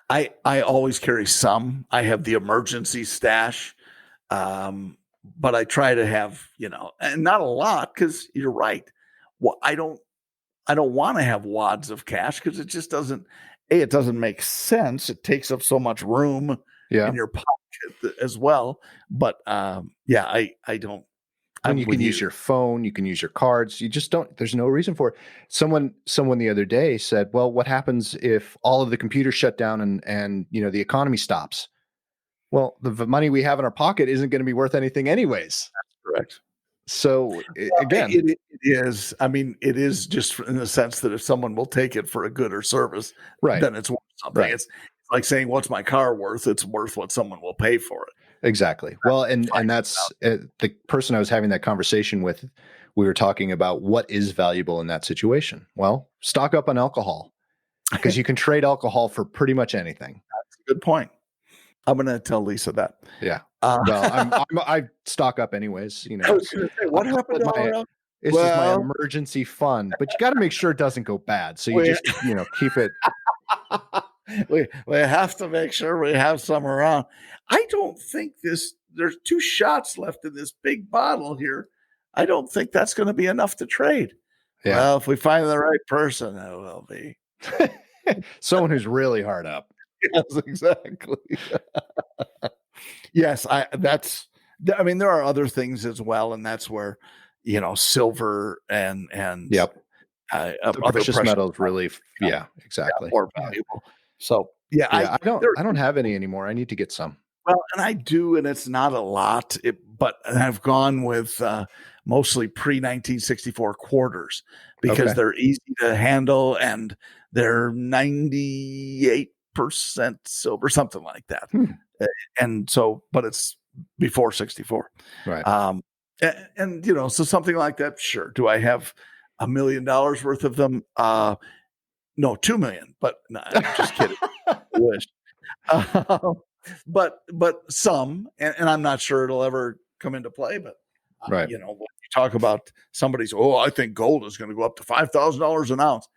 I always carry some. I have the emergency stash. But I try to have, and not a lot, because you're right. Well, I don't want to have wads of cash because it just doesn't. It doesn't make sense. It takes up so much room in your pocket as well. But I don't. When you can use your phone, you can use your cards. You just don't. There's no reason for it. Someone the other day said, "Well, what happens if all of the computers shut down and the economy stops?" Well, the money we have in our pocket isn't going to be worth anything anyways. That's correct. So again, it is. I mean, it is just in the sense that if someone will take it for a good or service, right, then it's worth something. Right. It's like saying, "What's my car worth?" It's worth what someone will pay for it. Exactly. Well, and that's the person I was having that conversation with we were talking about what is valuable in that situation. Well, stock up on alcohol because you can trade alcohol for pretty much anything. That's a good point. I'm going to tell Lisa that. Yeah. Well, I stock up anyways. I was going to say, what happened to our This is my emergency fund, but you got to make sure it doesn't go bad. So you just, keep it. we have to make sure we have some around. I don't think there's 2 shots left in this big bottle here. I don't think that's going to be enough to trade. Yeah. Well, if we find the right person, it will be. Someone who's really hard up. Yes, exactly. Yes, there are other things as well, and that's where, silver and yep. The precious metals really, exactly. More valuable. So I don't have any anymore. I need to get some. Well, and I do, and it's not a lot, but I've gone with mostly pre-1964 quarters because they're easy to handle and they're 98% silver, something like that. And so, but it's before 64. Right. And so something like that, sure. Do I have $1 million worth of them? No, $2 million, but no, I'm just kidding. I wish. But some, and I'm not sure it'll ever come into play, but right. When you talk about somebody's, I think gold is going to go up to $5,000 an ounce.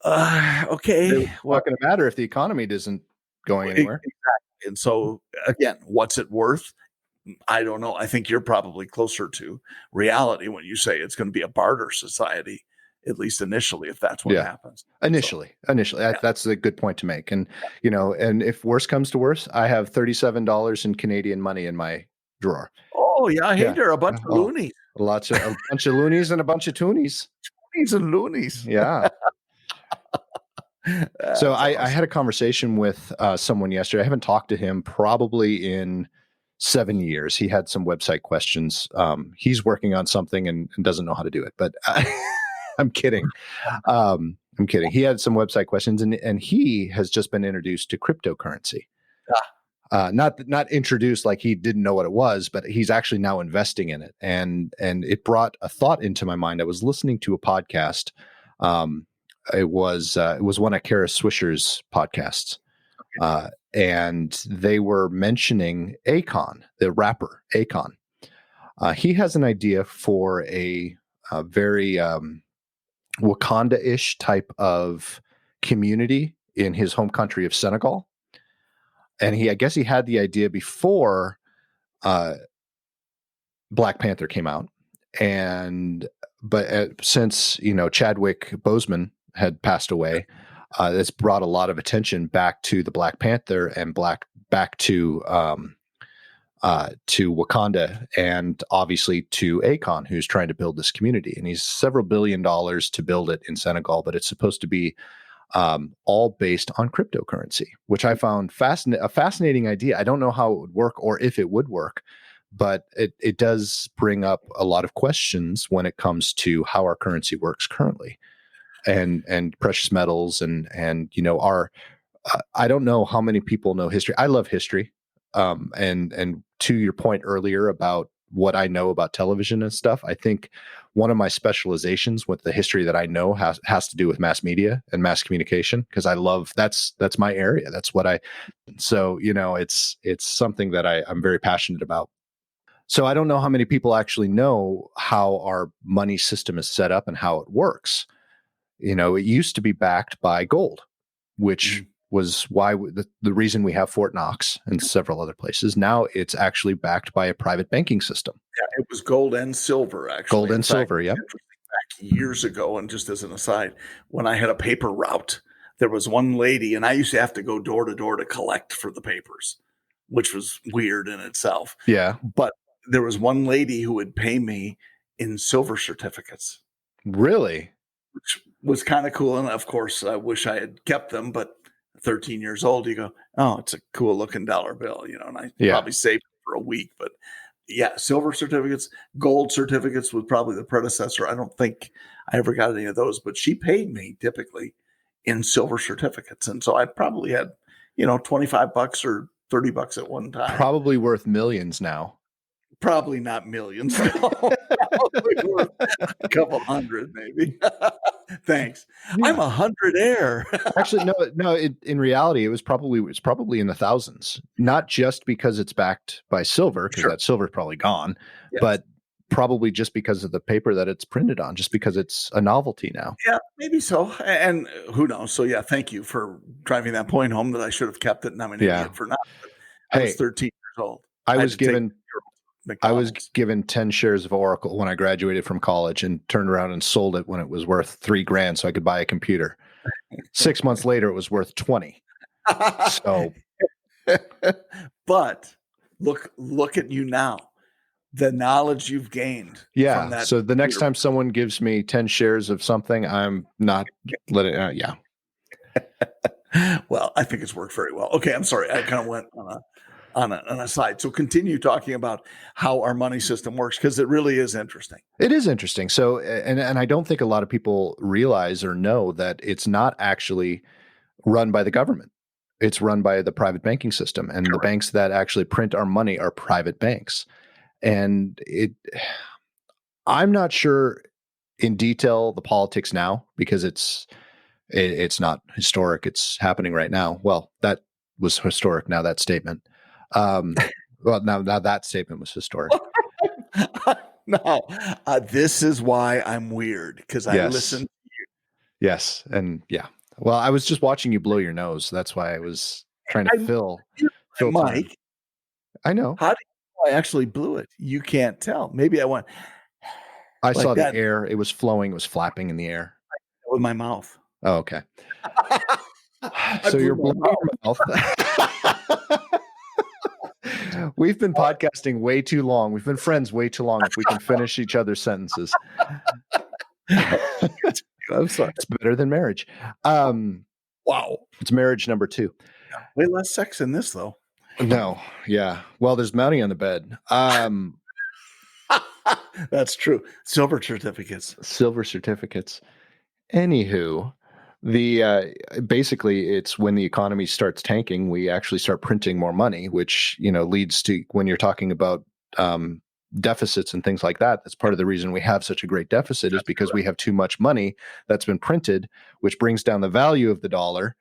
Okay. It's not going to matter if the economy isn't going anywhere. Exactly. And so again, what's it worth? I don't know. I think you're probably closer to reality when you say it's going to be a barter society, at least initially, if that's what happens. Initially, that's a good point to make. And, and if worse comes to worse, I have $37 in Canadian money in my drawer. Oh yeah. Hey, there are a bunch of loonies. A bunch of loonies and a bunch of toonies. Toonies and loonies. Yeah. So I had a conversation with someone yesterday. I haven't talked to him probably in 7 years. He had some website questions. He's working on something and doesn't know how to do it, but I'm kidding. I'm kidding. He had some website questions and he has just been introduced to cryptocurrency. Not introduced like he didn't know what it was, but he's actually now investing in it. And it brought a thought into my mind. I was listening to a podcast. It was one of Kara Swisher's podcasts. And they were mentioning Akon, the rapper Akon. He has an idea for a very Wakanda-ish type of community in his home country of Senegal. And I guess he had the idea before Black Panther came out. But since, Chadwick Boseman had passed away, that's brought a lot of attention back to the Black Panther and back to Wakanda and obviously to Akon, who's trying to build this community. And he's several $1 billion to build it in Senegal, but it's supposed to be all based on cryptocurrency, which I found a fascinating idea. I don't know how it would work or if it would work, but it does bring up a lot of questions when it comes to how our currency works currently. And precious metals and our I don't know how many people know history. I love history. And to your point earlier about what I know about television and stuff, I think one of my specializations with the history that I know has to do with mass media and mass communication, because I love that's my area. That's what so it's something that I'm very passionate about. So I don't know how many people actually know how our money system is set up and how it works. It used to be backed by gold, which was why the reason we have Fort Knox and several other places. Now it's actually backed by a private banking system. Yeah, it was gold and silver, actually. Gold and silver, yeah. Back years ago, and just as an aside, when I had a paper route, there was one lady, and I used to have to go door to door to collect for the papers, which was weird in itself. Yeah. But there was one lady who would pay me in silver certificates. Really? Which was kind of cool. And of course, I wish I had kept them, but 13 years old, you go, oh, it's a cool looking dollar bill, and I probably saved it for a week. But yeah, silver certificates, gold certificates was probably the predecessor. I don't think I ever got any of those, but she paid me typically in silver certificates. And so I probably had, $25 or $30 at one time. Probably worth millions now. probably not millions. Probably worth a couple hundred maybe. Thanks. I'm Yeah. a hundredaire. Actually, no, no. In reality, it's probably in the thousands. Not just because it's backed by silver, because Sure. that silver's probably gone, Yes. but probably just because of the paper that it's printed on, just because it's a novelty now. Yeah, maybe so, and who knows? So, yeah, thank you for driving that point home that I should have kept it, and I'm an Yeah. idiot for not, but I was Hey, 13 years old. I I had was to take given the girl to I was McDonald's. given 10 shares of Oracle when I graduated from college and turned around and sold it when it was worth 3 grand so I could buy a computer. 6 months later, it was worth 20. So But look at you now. The knowledge you've gained from yeah. that So the next computer. time someone gives me 10 shares of something, I'm not letting, yeah. Well, I think it's worked very well. Okay, I'm sorry. I kind of went on an aside. So continue talking about how our money system works because it really is interesting. It is interesting. So, and I don't think a lot of people realize or know that it's not actually run by the government. It's run by the private banking system, and the Correct. banks that actually print our money are private banks. And I'm not sure in detail the politics now because it's not historic. It's happening right now. Well, that was historic. Now that statement. Um, well, now that statement was historic. No, this is why I'm weird because I Yes. listen. Yes. And yeah. Well, I was just watching you blow your nose. That's why I was trying to I fill my time. mic. I know. How do you know I actually blew it? You can't tell. Maybe I went I saw like the that air. It was flowing. It was flapping in the air. with my mouth. Oh, okay. I So blew you're my blowing mouth. your mouth. We've been podcasting way too long. We've been friends way too long. If we can finish each other's sentences, I'm sorry. it's better than marriage. Wow. It's marriage number 2. Way less sex in this though. No, yeah. Well, there's money on the bed. That's true. Silver certificates. Silver certificates. Anywho, the basically it's when the economy starts tanking, we actually start printing more money, which leads to when you're talking about deficits and things like that. That's part of the reason we have such a great deficit is because we have too much money that's been printed, which brings down the value of the dollar.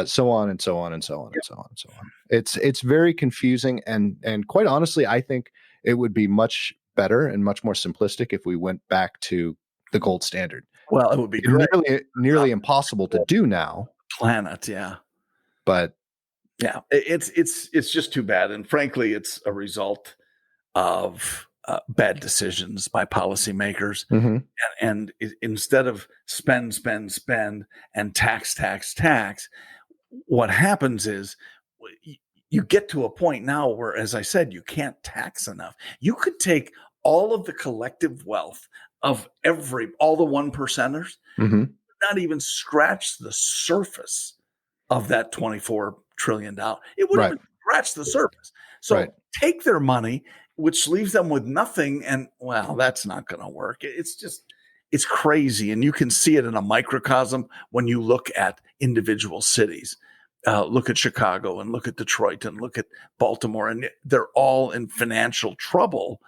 So on and so on and so on and so on and so on. It's very confusing and quite honestly, I think it would be much better and much more simplistic if we went back to the gold standard. Well, it would be great. Nearly impossible to do now, Planet, yeah. but Yeah. It's just too bad. And frankly, it's a result of bad decisions by policymakers. mhm, And instead of spend, and tax, what happens is you get to a point now where, as I said, you can't tax enough. You could take all of the collective wealth of all the one percenters, mhm, not even scratch the surface of that $24 trillion. It wouldn't right, even scratch the surface. right. So take their money, which leaves them with nothing. And well, that's not going to work. It's crazy. And you can see it in a microcosm when you look at individual cities. Look at Chicago and look at Detroit and look at Baltimore, and they're all in financial trouble.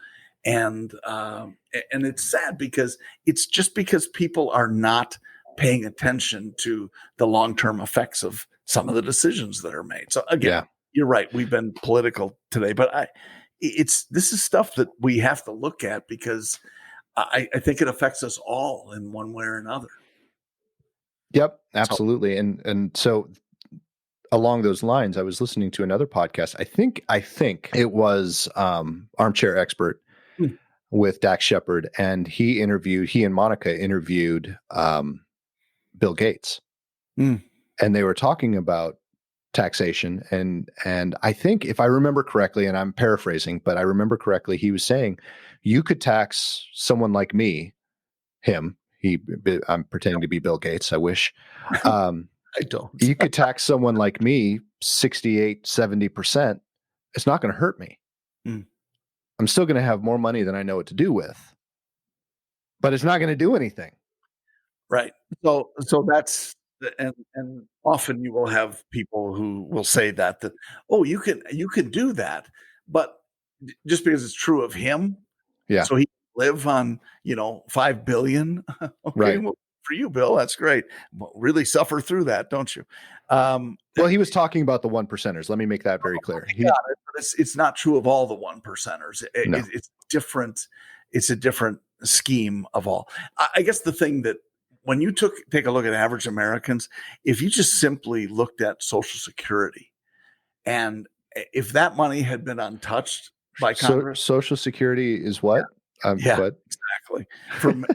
And it's sad because it's just because people are not paying attention to the long-term effects of some of the decisions that are made. So again, Yeah. you're right. We've been political today, but this is stuff that we have to look at because I think it affects us all in one way or another. Yep, So, absolutely. And so along those lines, I was listening to another podcast. I think it was Armchair Expert Hmm. with Dax Shepard, and he and Monica interviewed Bill Gates. Mm. And they were talking about taxation and I think if I remember correctly, and I'm paraphrasing, but I remember correctly, he was saying you could tax someone like me, I'm pretending to be Bill Gates, I wish. I don't. You could tax someone like me 68, 70%. It's not going to hurt me. Mm. I'm still going to have more money than I know what to do with, but it's not going to do anything. Right. So that's and often you will have people who will say that oh, you can do that, but just because it's true of him, Yeah. so he can live on, 5 billion. Okay, Right. well, for you, Bill, that's great. Well, really suffer through that, don't you? Well, he was talking about the one percenters. Let me make that very clear. I got it, but it's not true of all the one percenters. No. It's different. It's a different scheme of all. I guess the thing that when you take a look at average Americans, if you just simply looked at Social Security, and if that money had been untouched by So Congress, Social Security is what? yeah, What? exactly.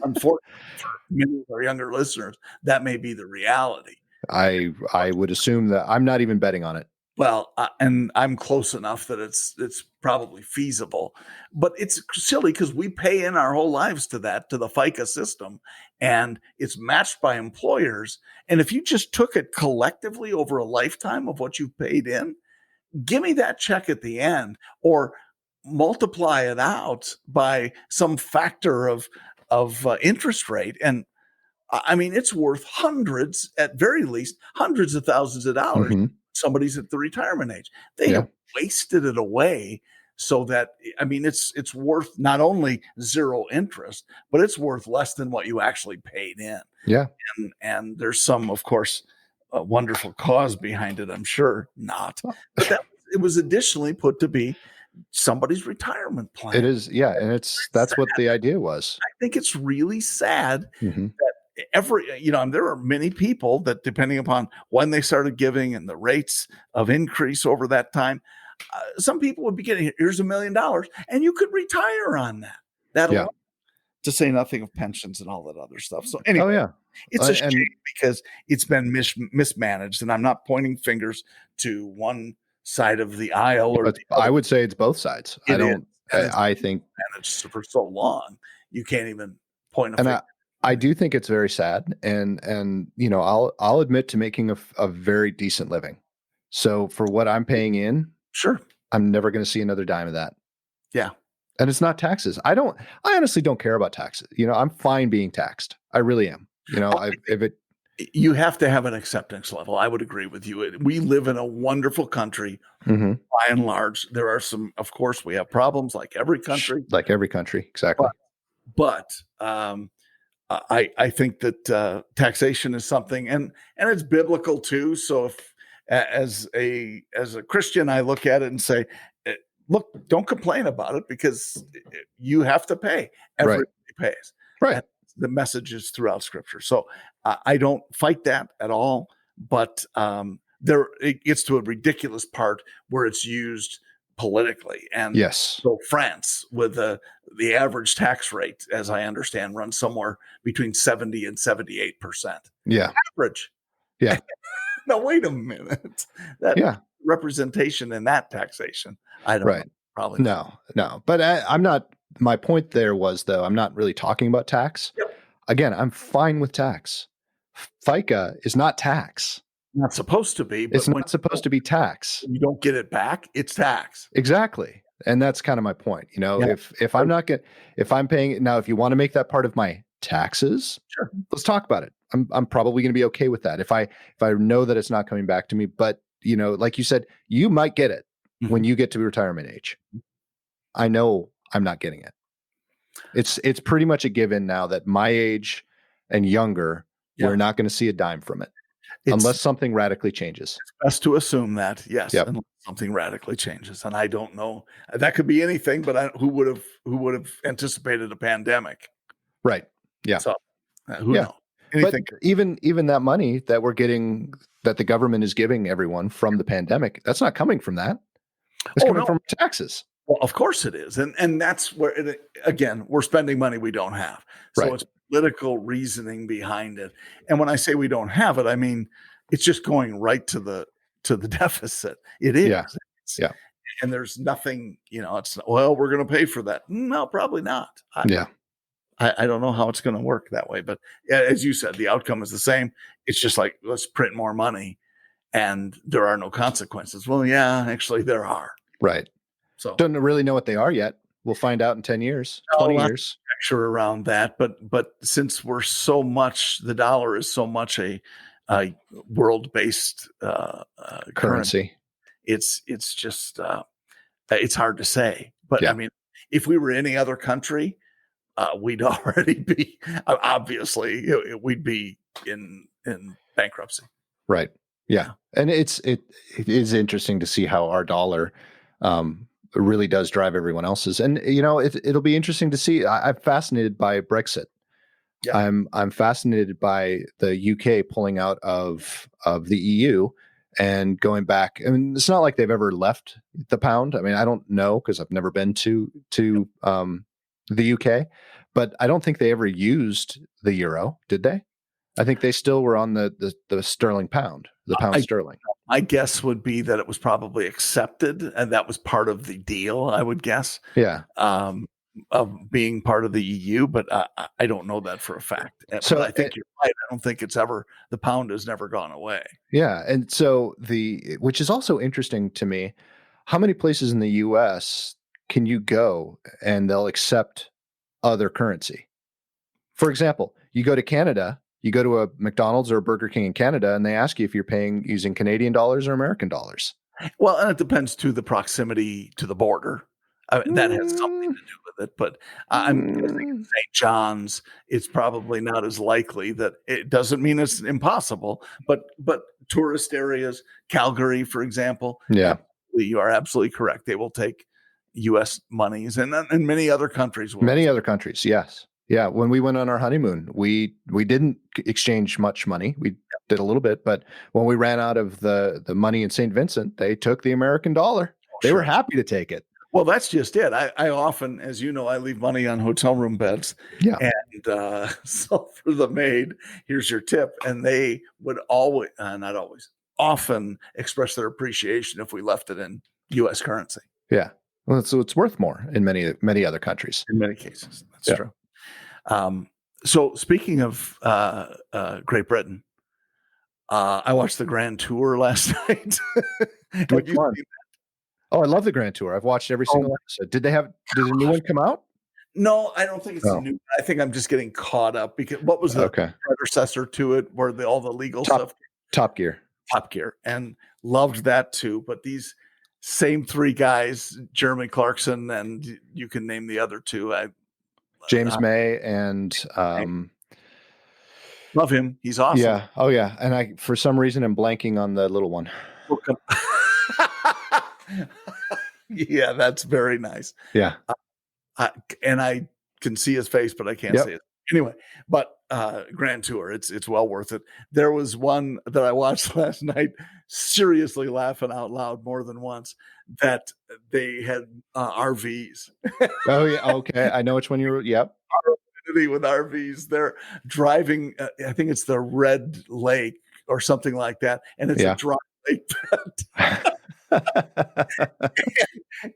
Unfortunately, for many of our younger listeners, that may be the reality. I would assume that I'm not even betting on it. Well, and I'm close enough that it's probably feasible, but it's silly because we pay in our whole lives to the FICA system, and it's matched by employers. And if you just took it collectively over a lifetime of what you've paid in, give me that check at the end, or multiply it out by some factor of interest rate, and I mean, it's worth hundreds, at very least, hundreds of thousands of dollars. Hmm. Somebody's at the retirement age. They Yeah. have wasted it away so that, I mean, it's worth not only zero interest, but it's worth less than what you actually paid in. Yeah. And there's some, of course, a wonderful cause behind it. I'm sure not, but it was additionally put to be somebody's retirement plan. It is. Yeah. And that's what the idea was. I think it's really sad Hmm. and there are many people that, depending upon when they started giving and the rates of increase over that time, some people would be getting, here's $1 million, and you could retire on that Yeah. alone, to say nothing of pensions and all that other stuff. So Oh, anyway, yeah. it's a And shame because it's been mismanaged, and I'm not pointing fingers to one side of the aisle or the I other. would say it's both sides. It is, and it's I think, managed for so long, you can't even point a and finger. I do think it's very sad. And, I'll admit to making a very decent living. So for what I'm paying in, Sure. I'm never going to see another dime of that. Yeah. And it's not taxes. I honestly don't care about taxes. I'm fine being taxed. I really am. You have to have an acceptance level. I would agree with you. We live in a wonderful country, Mhm. by and large. There are some, of course, we have problems like every country, Like every country. Exactly. but I think that taxation is something, and it's biblical too. So if as a Christian, I look at it and say, look, don't complain about it, because you have to pay. Everybody pays. Right. And the message is throughout Scripture. So I don't fight that at all. But it gets to a ridiculous part where it's used politically. And Yes. so France, with the average tax rate, as I understand, runs somewhere between 70 and 78%. Yeah. Average. Yeah. Now, wait a minute. That Yeah. representation in that taxation, I don't know. Right. Probably not. No. But I'm not. My point there was, though, I'm not really talking about tax. Yep. Again, I'm fine with tax. FICA is not tax. Not supposed to be. But It's not supposed to be tax. You don't get it back, it's tax. Exactly. And that's kind of my point. Yeah. If I'm paying now, if you want to make that part of my taxes, Sure. let's talk about it. I'm probably going to be okay with that if I know that it's not coming back to me. But like you said, you might get it when you get to retirement age. I know I'm not getting it. It's pretty much a given now that my age and younger, we're not going to see a dime from it unless something radically changes. It's best to assume that, yes, Yep. unless something radically changes. And I don't know. That could be anything, but who would have anticipated a pandemic? Right. Yeah. So who knows? Anything. But even that money that we're getting, that the government is giving everyone from the pandemic, that's not coming from that. It's coming from taxes. Well, of course it is. And that's where, again, we're spending money we don't have. So it's political reasoning behind it. And when I say we don't have it, I mean, it's just going right to the deficit. It is. Yeah. And there's nothing, it's, well, we're going to pay for that. No, probably not. I don't know how it's going to work that way. But as you said, the outcome is the same. It's just like, let's print more money and there are no consequences. Well, yeah, actually there are. Right. So don't really know what they are yet. We'll find out in 10 years, 20 years. Picture around that. But since we're so much, the dollar is so much a world-based currency, it's just it's hard to say. But I Yeah. mean, if we were any other country, we'd already be obviously we'd be in bankruptcy. Right. Yeah. Yeah. And it is interesting to see how our dollar really does drive everyone else's. And it'll be interesting to see. I'm fascinated by Brexit. Yeah. I'm fascinated by the UK pulling out of the EU and going back. I mean, it's not like they've ever left the pound. I mean, I don't know because I've never been to the UK, but I don't think they ever used the euro, did they? I think they still were on the sterling pound, the pound I sterling. My guess would be that it was probably accepted, and that was part of the deal, I would guess, Yeah. of being part of the EU, but I don't know that for a fact. But So I think you're right. I don't think the pound has never gone away. yeah, and so which is also interesting to me, how many places in the US can you go and they'll accept other currency? For example, you go to Canada, you go to a McDonald's or a Burger King in Canada, and they ask you if you're paying using Canadian dollars or American dollars. Well, and it depends to the proximity to the border. That has something Mm, to do with it, but I'm guessing mm, in St. John's, it's probably not as likely. That it doesn't mean it's impossible, but tourist areas, Calgary, for example, yeah, absolutely, you are absolutely correct. They will take U.S. monies, and many other countries will many as other countries, yes. Yeah, when we went on our honeymoon, we didn't exchange much money. We did a little bit, but when we ran out of the money in St. Vincent, they took the American dollar. well. They were Sure. happy to take it. Well, that's just it. I often, as you know, I leave money on hotel room beds. Yeah. And so for the maid, here's your tip. And they would always, not always, often express their appreciation if we left it in US currency. Yeah. Well, so it's worth more in many other countries. In many cases. That's Yeah. true. So speaking of Great Britain, I watched the Grand Tour last night. Have Which you one? seen Oh, I love the Grand Tour. I've watched every that? Oh single episode. Did a new one come out? No, I don't think it's a Oh, new. I think I'm just getting caught up because what was the okay. predecessor to it, where all the legal Top stuff, Top Gear. Top Gear, and loved that too. But these same three guys, Jeremy Clarkson, and you can name the other two. I James May and love him. He's awesome. yeah. Oh yeah. And I for some reason am blanking on the little one. Yeah, that's very nice. Yeah. And I can see his face, but I can't Yep. see it. Anyway, but Grand Tour, it's well worth it. There was one that I watched last night, seriously laughing out loud more than once, that they had RVs. Oh yeah. Okay. I know which one you were. Yep. With RVs, they're driving. I think it's the Red Lake or something like that, and it's Yeah. a dry lake bed.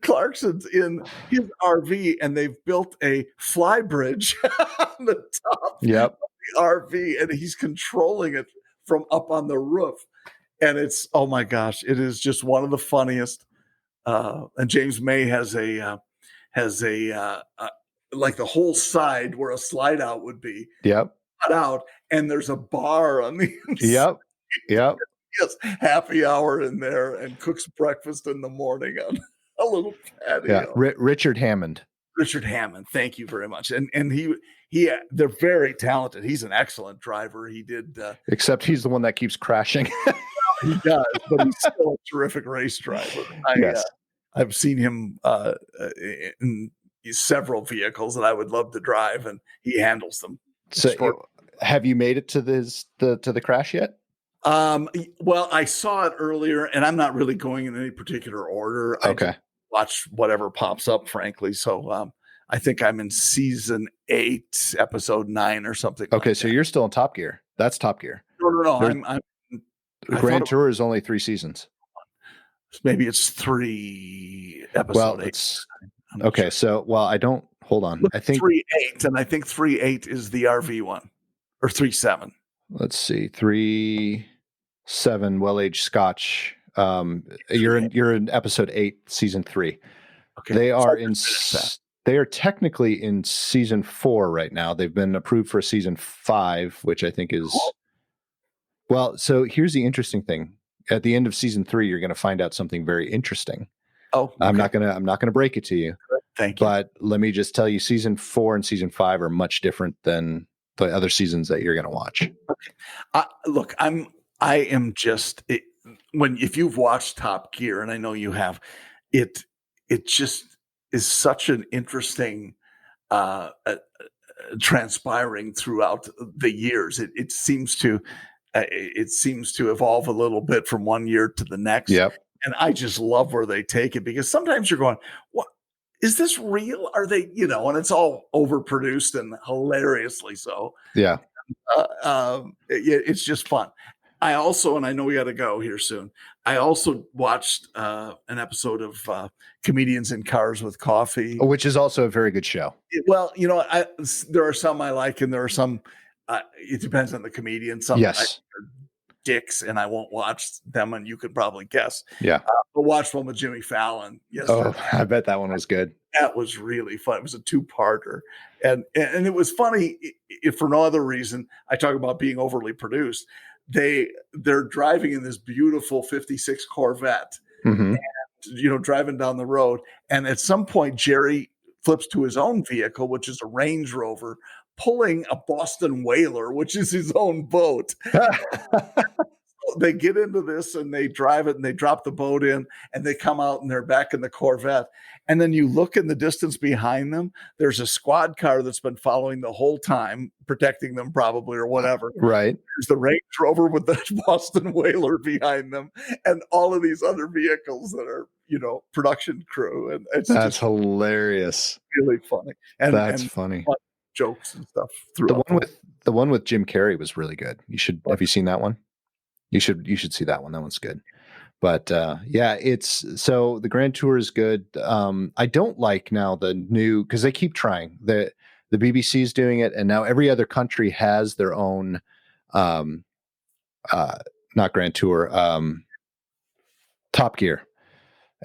Clarkson's in his RV, and they've built a fly bridge on the top Yep. of the RV, and he's controlling it from up on the roof. And it's, oh my gosh, it is just one of the funniest. And James May has a like the whole side where a slide out would be Yep. cut out, and there's a bar on the inside. Yep. Yep. Yes, happy hour in there and cooks breakfast in the morning on a little patio. Yeah. Richard Hammond. Richard Hammond, thank you very much. And he they're very talented. He's an excellent driver. He did Except he's the one that keeps crashing. he does, but he's still a terrific race driver. Yes. I've seen him in several vehicles that I would love to drive, and he handles them. So have you made it to the crash yet? Well, I saw it earlier, and I'm not really going in any particular order. Okay. I watch whatever pops up, frankly. So I think I'm in season 8, episode 9 or something. Okay, like so that. you're still in Top Gear. That's Top Gear. No. The Grand Tour is only 3 seasons. Maybe it's 3 episode 8. Okay, sure. so I don't hold on. Look, I think 3-8, and I think 3-8 is the RV one, or 3-7. Let's see, 3-7 well-aged Scotch. You're in episode 8, season 3. Okay, They are they are technically in season 4 right now. They've been approved for season 5, which I think is well. So here's the interesting thing: at the end of season 3, you're going to find out something very interesting. Oh, okay. I'm not gonna break it to you, Thank you. But let me just tell you, season 4 and season 5 are much different than the other seasons that you're going to watch. Look, I am just if you've watched Top Gear, and I know you have, it just is such an interesting transpiring throughout the years. It seems to evolve a little bit from one year to the next. Yep. And I just love where they take it, because sometimes you're going, what is this real? Are they, and it's all overproduced and hilariously so. Yeah. It's just fun. I also, and I know we got to go here soon, I also watched an episode of Comedians in Cars with Coffee. Which is also a very good show. Well, there are some I like, and there are some, it depends on the comedian. Some Yes. are dicks, and I won't watch them, and you could probably guess. Yeah. But watched one with Jimmy Fallon yesterday. Oh, I bet that one was good. That was really fun. It was a 2-parter. And it was funny, if for no other reason. I talk about being overly produced. They're driving in this beautiful 56 Corvette, Mm-hmm. and, driving down the road. And at some point, Jerry flips to his own vehicle, which is a Range Rover, pulling a Boston Whaler, which is his own boat. They get into this, and they drive it, and they drop the boat in, and they come out, and they're back in the Corvette. And then you look in the distance behind them, there's a squad car that's been following the whole time, protecting them probably, or whatever. Right. There's the Range Rover with the Boston Whaler behind them, and all of these other vehicles that are, production crew. And it's That's just hilarious. really funny. And That's funny. Fun jokes and stuff The throughout. one with Jim Carrey was really good. Have you seen that one? You should see that one. That one's good. But so the Grand Tour is good. I don't like now the new, because they keep trying. The BBC is doing it, and now every other country has their own not Grand Tour, Top Gear.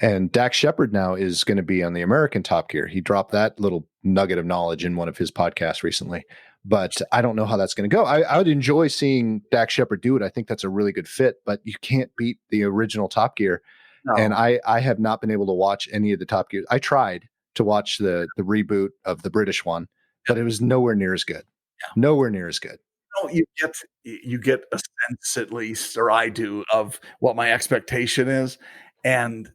And Dax Shepard now is going to be on the American Top Gear. He dropped that little nugget of knowledge in one of his podcasts recently. But I don't know how that's going to go. I would enjoy seeing Dax Shepard do it. I think that's a really good fit, but you can't beat the original Top Gear. No. And I have not been able to watch any of the Top Gear. I tried to watch the reboot of the British one, but it was nowhere near as good. Yeah. Nowhere near as good. You get a sense, at least, or I do, of what my expectation is. And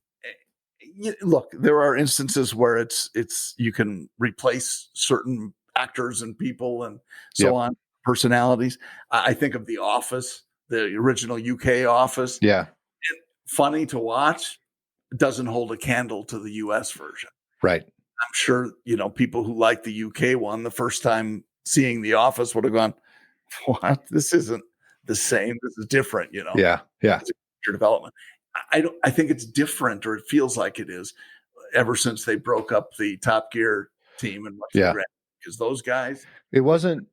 look, there are instances where it's you can replace certain actors and people and so on, personalities. I think of The Office, the original UK Office. Yeah. Funny to watch, doesn't hold a candle to the US version. Right. I'm sure, people who like the UK one, the first time seeing The Office would have gone, what? This isn't the same. This is different, Yeah. Yeah. It's a development. I think it's different, or it feels like it is, ever since they broke up the Top Gear team and because those guys, it wasn't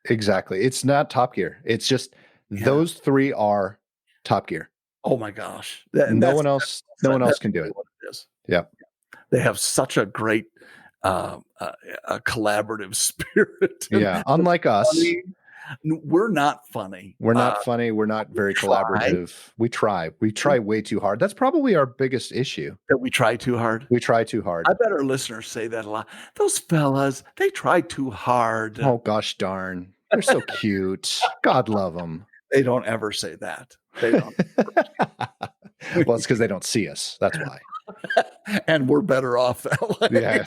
exactly. It's not Top Gear. It's just those three are Top Gear. Oh my gosh! No one else can do it. What it is. Yeah, they have such a great a collaborative spirit. Yeah, unlike us. We're not funny. We're not funny. We're not very collaborative. We try way too hard. That's probably our biggest issue. That we try too hard. We try too hard. I bet our listeners say that a lot. Those fellas, they try too hard. Oh gosh darn. They're so cute. God love them. They don't ever say that. They don't. Well, it's because they don't see us. That's why. And we're better off that way. Yeah.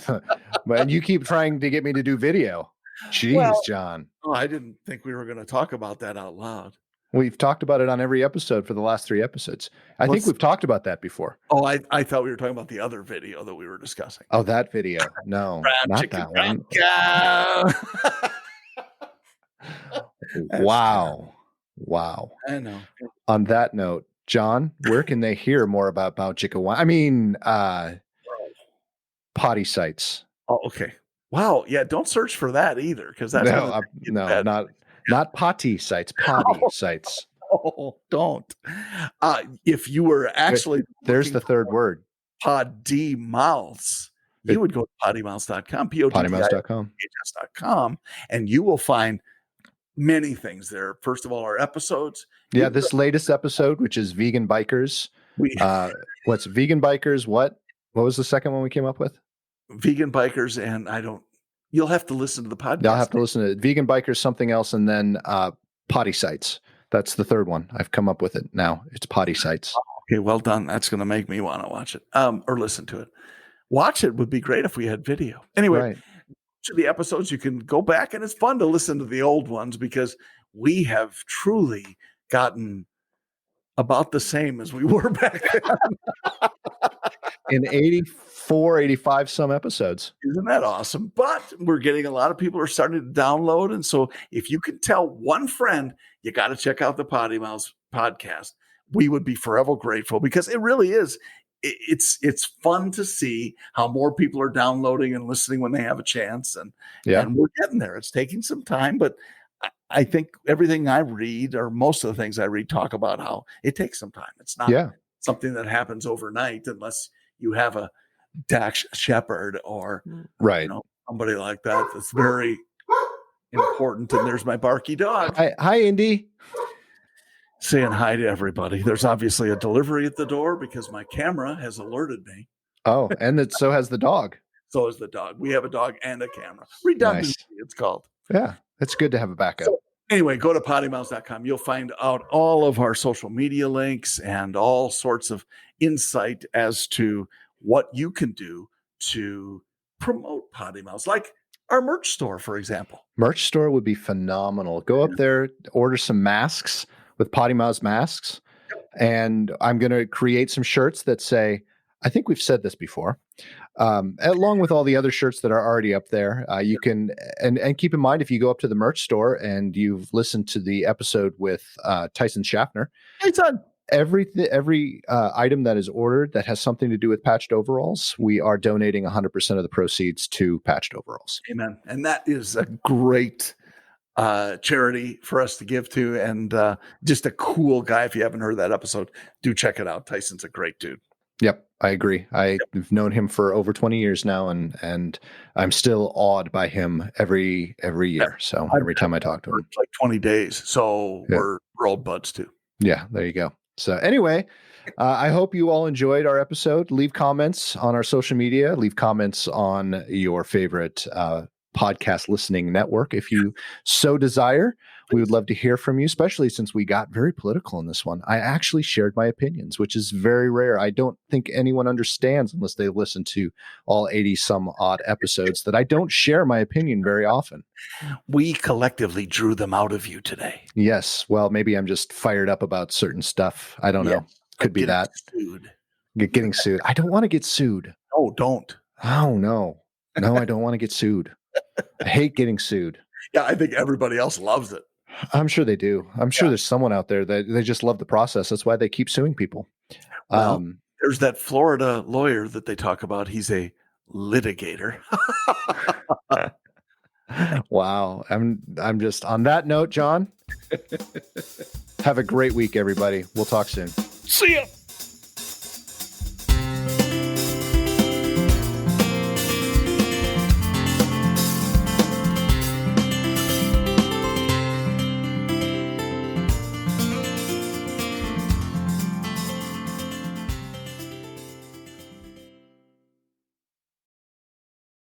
But you keep trying to get me to do video. Jeez, John. Oh, I didn't think we were going to talk about that out loud. We've talked about it on every episode for the last 3 episodes. I think we've talked about that before. Oh, I thought we were talking about the other video that we were discussing. Oh, that video. No, not that one. Wow. I know. On that note, John, where can they hear more about Chicka? I mean, PoddiSites. Oh, okay. Wow. Yeah. Don't search for that either, because that's not PoddiSites. PoddiSites. Oh, don't. If you were actually there's the third word. PoddiMouths. You would go to PoddiMouths.com. PoddiMouths.com. And you will find many things there. First of all, our episodes. Yeah, this latest episode, which is Vegan Bikers. What's Vegan Bikers? What was the second one we came up with? vegan bikers, and you'll have to listen to the podcast. I'll have to listen to it. Vegan bikers, something else, and then PoddiSites. That's the third one. I've come up with it now. It's PoddiSites. Okay, well done. That's going to make me want to watch it or listen to it. Watch it would be great if we had video. Anyway, Right. to the episodes, you can go back, and it's fun to listen to the old ones because we have truly gotten about the same as we were back then. In 84, 85 some episodes. Isn't that awesome? But we're getting a lot of people are starting to download. And so if you can tell one friend, you got to check out the PoddiMouths podcast, we would be forever grateful because it really is. It's fun to see how more people are downloading and listening when they have a chance. And we're getting there. It's taking some time, but I think everything I read or most of the things I read talk about how it takes some time. It's not something that happens overnight unless you have a Dax Shepherd or somebody like that. That's very important. And there's my barky dog. Hi, Indy. Saying hi to everybody. There's obviously a delivery at the door because my camera has alerted me. Oh, and so has the dog. So is the dog. We have a dog and a camera. Redundancy, it's called. Yeah, it's good to have a backup. So, anyway, go to PoddiMouths.com. You'll find out all of our social media links and all sorts of insight as to what you can do to promote PoddiMouths, like our merch store, for example. Merch store would be phenomenal. Go up there, order some masks with PoddiMouths masks, and I'm going to create some shirts that say, I think we've said this before, along with all the other shirts that are already up there. You can, and keep in mind, if you go up to the merch store and you've listened to the episode with Tyson Schaffner, every item that is ordered that has something to do with patched overalls, we are donating 100% of the proceeds to patched overalls. Amen. And that is a great charity for us to give to, and just a cool guy. If you haven't heard that episode, do check it out. Tyson's a great dude. Yep, I agree. I've known him for over 20 years now, and I'm still awed by him every year. So every time I talk to him, like 20 days. So we're old buds too. Yeah, there you go. So anyway, I hope you all enjoyed our episode. Leave comments on our social media. Leave comments on your favorite podcast listening network if you so desire. We would love to hear from you, especially since we got very political in this one. I actually shared my opinions, which is very rare. I don't think anyone understands, unless they listen to all 80 some odd episodes, that I don't share my opinion very often. We collectively drew them out of you today. Yes. Well, maybe I'm just fired up about certain stuff. I don't know. Could be that. Getting sued. I don't want to get sued. Oh, don't. Oh, no. No, I don't want to get sued. I hate getting sued. Yeah, I think everybody else loves it. I'm sure they do. I'm sure there's someone out there that they just love the process. That's why they keep suing people. Well, there's that Florida lawyer that they talk about. He's a litigator. Wow. I'm just on that note, John. Have a great week, everybody. We'll talk soon. See ya.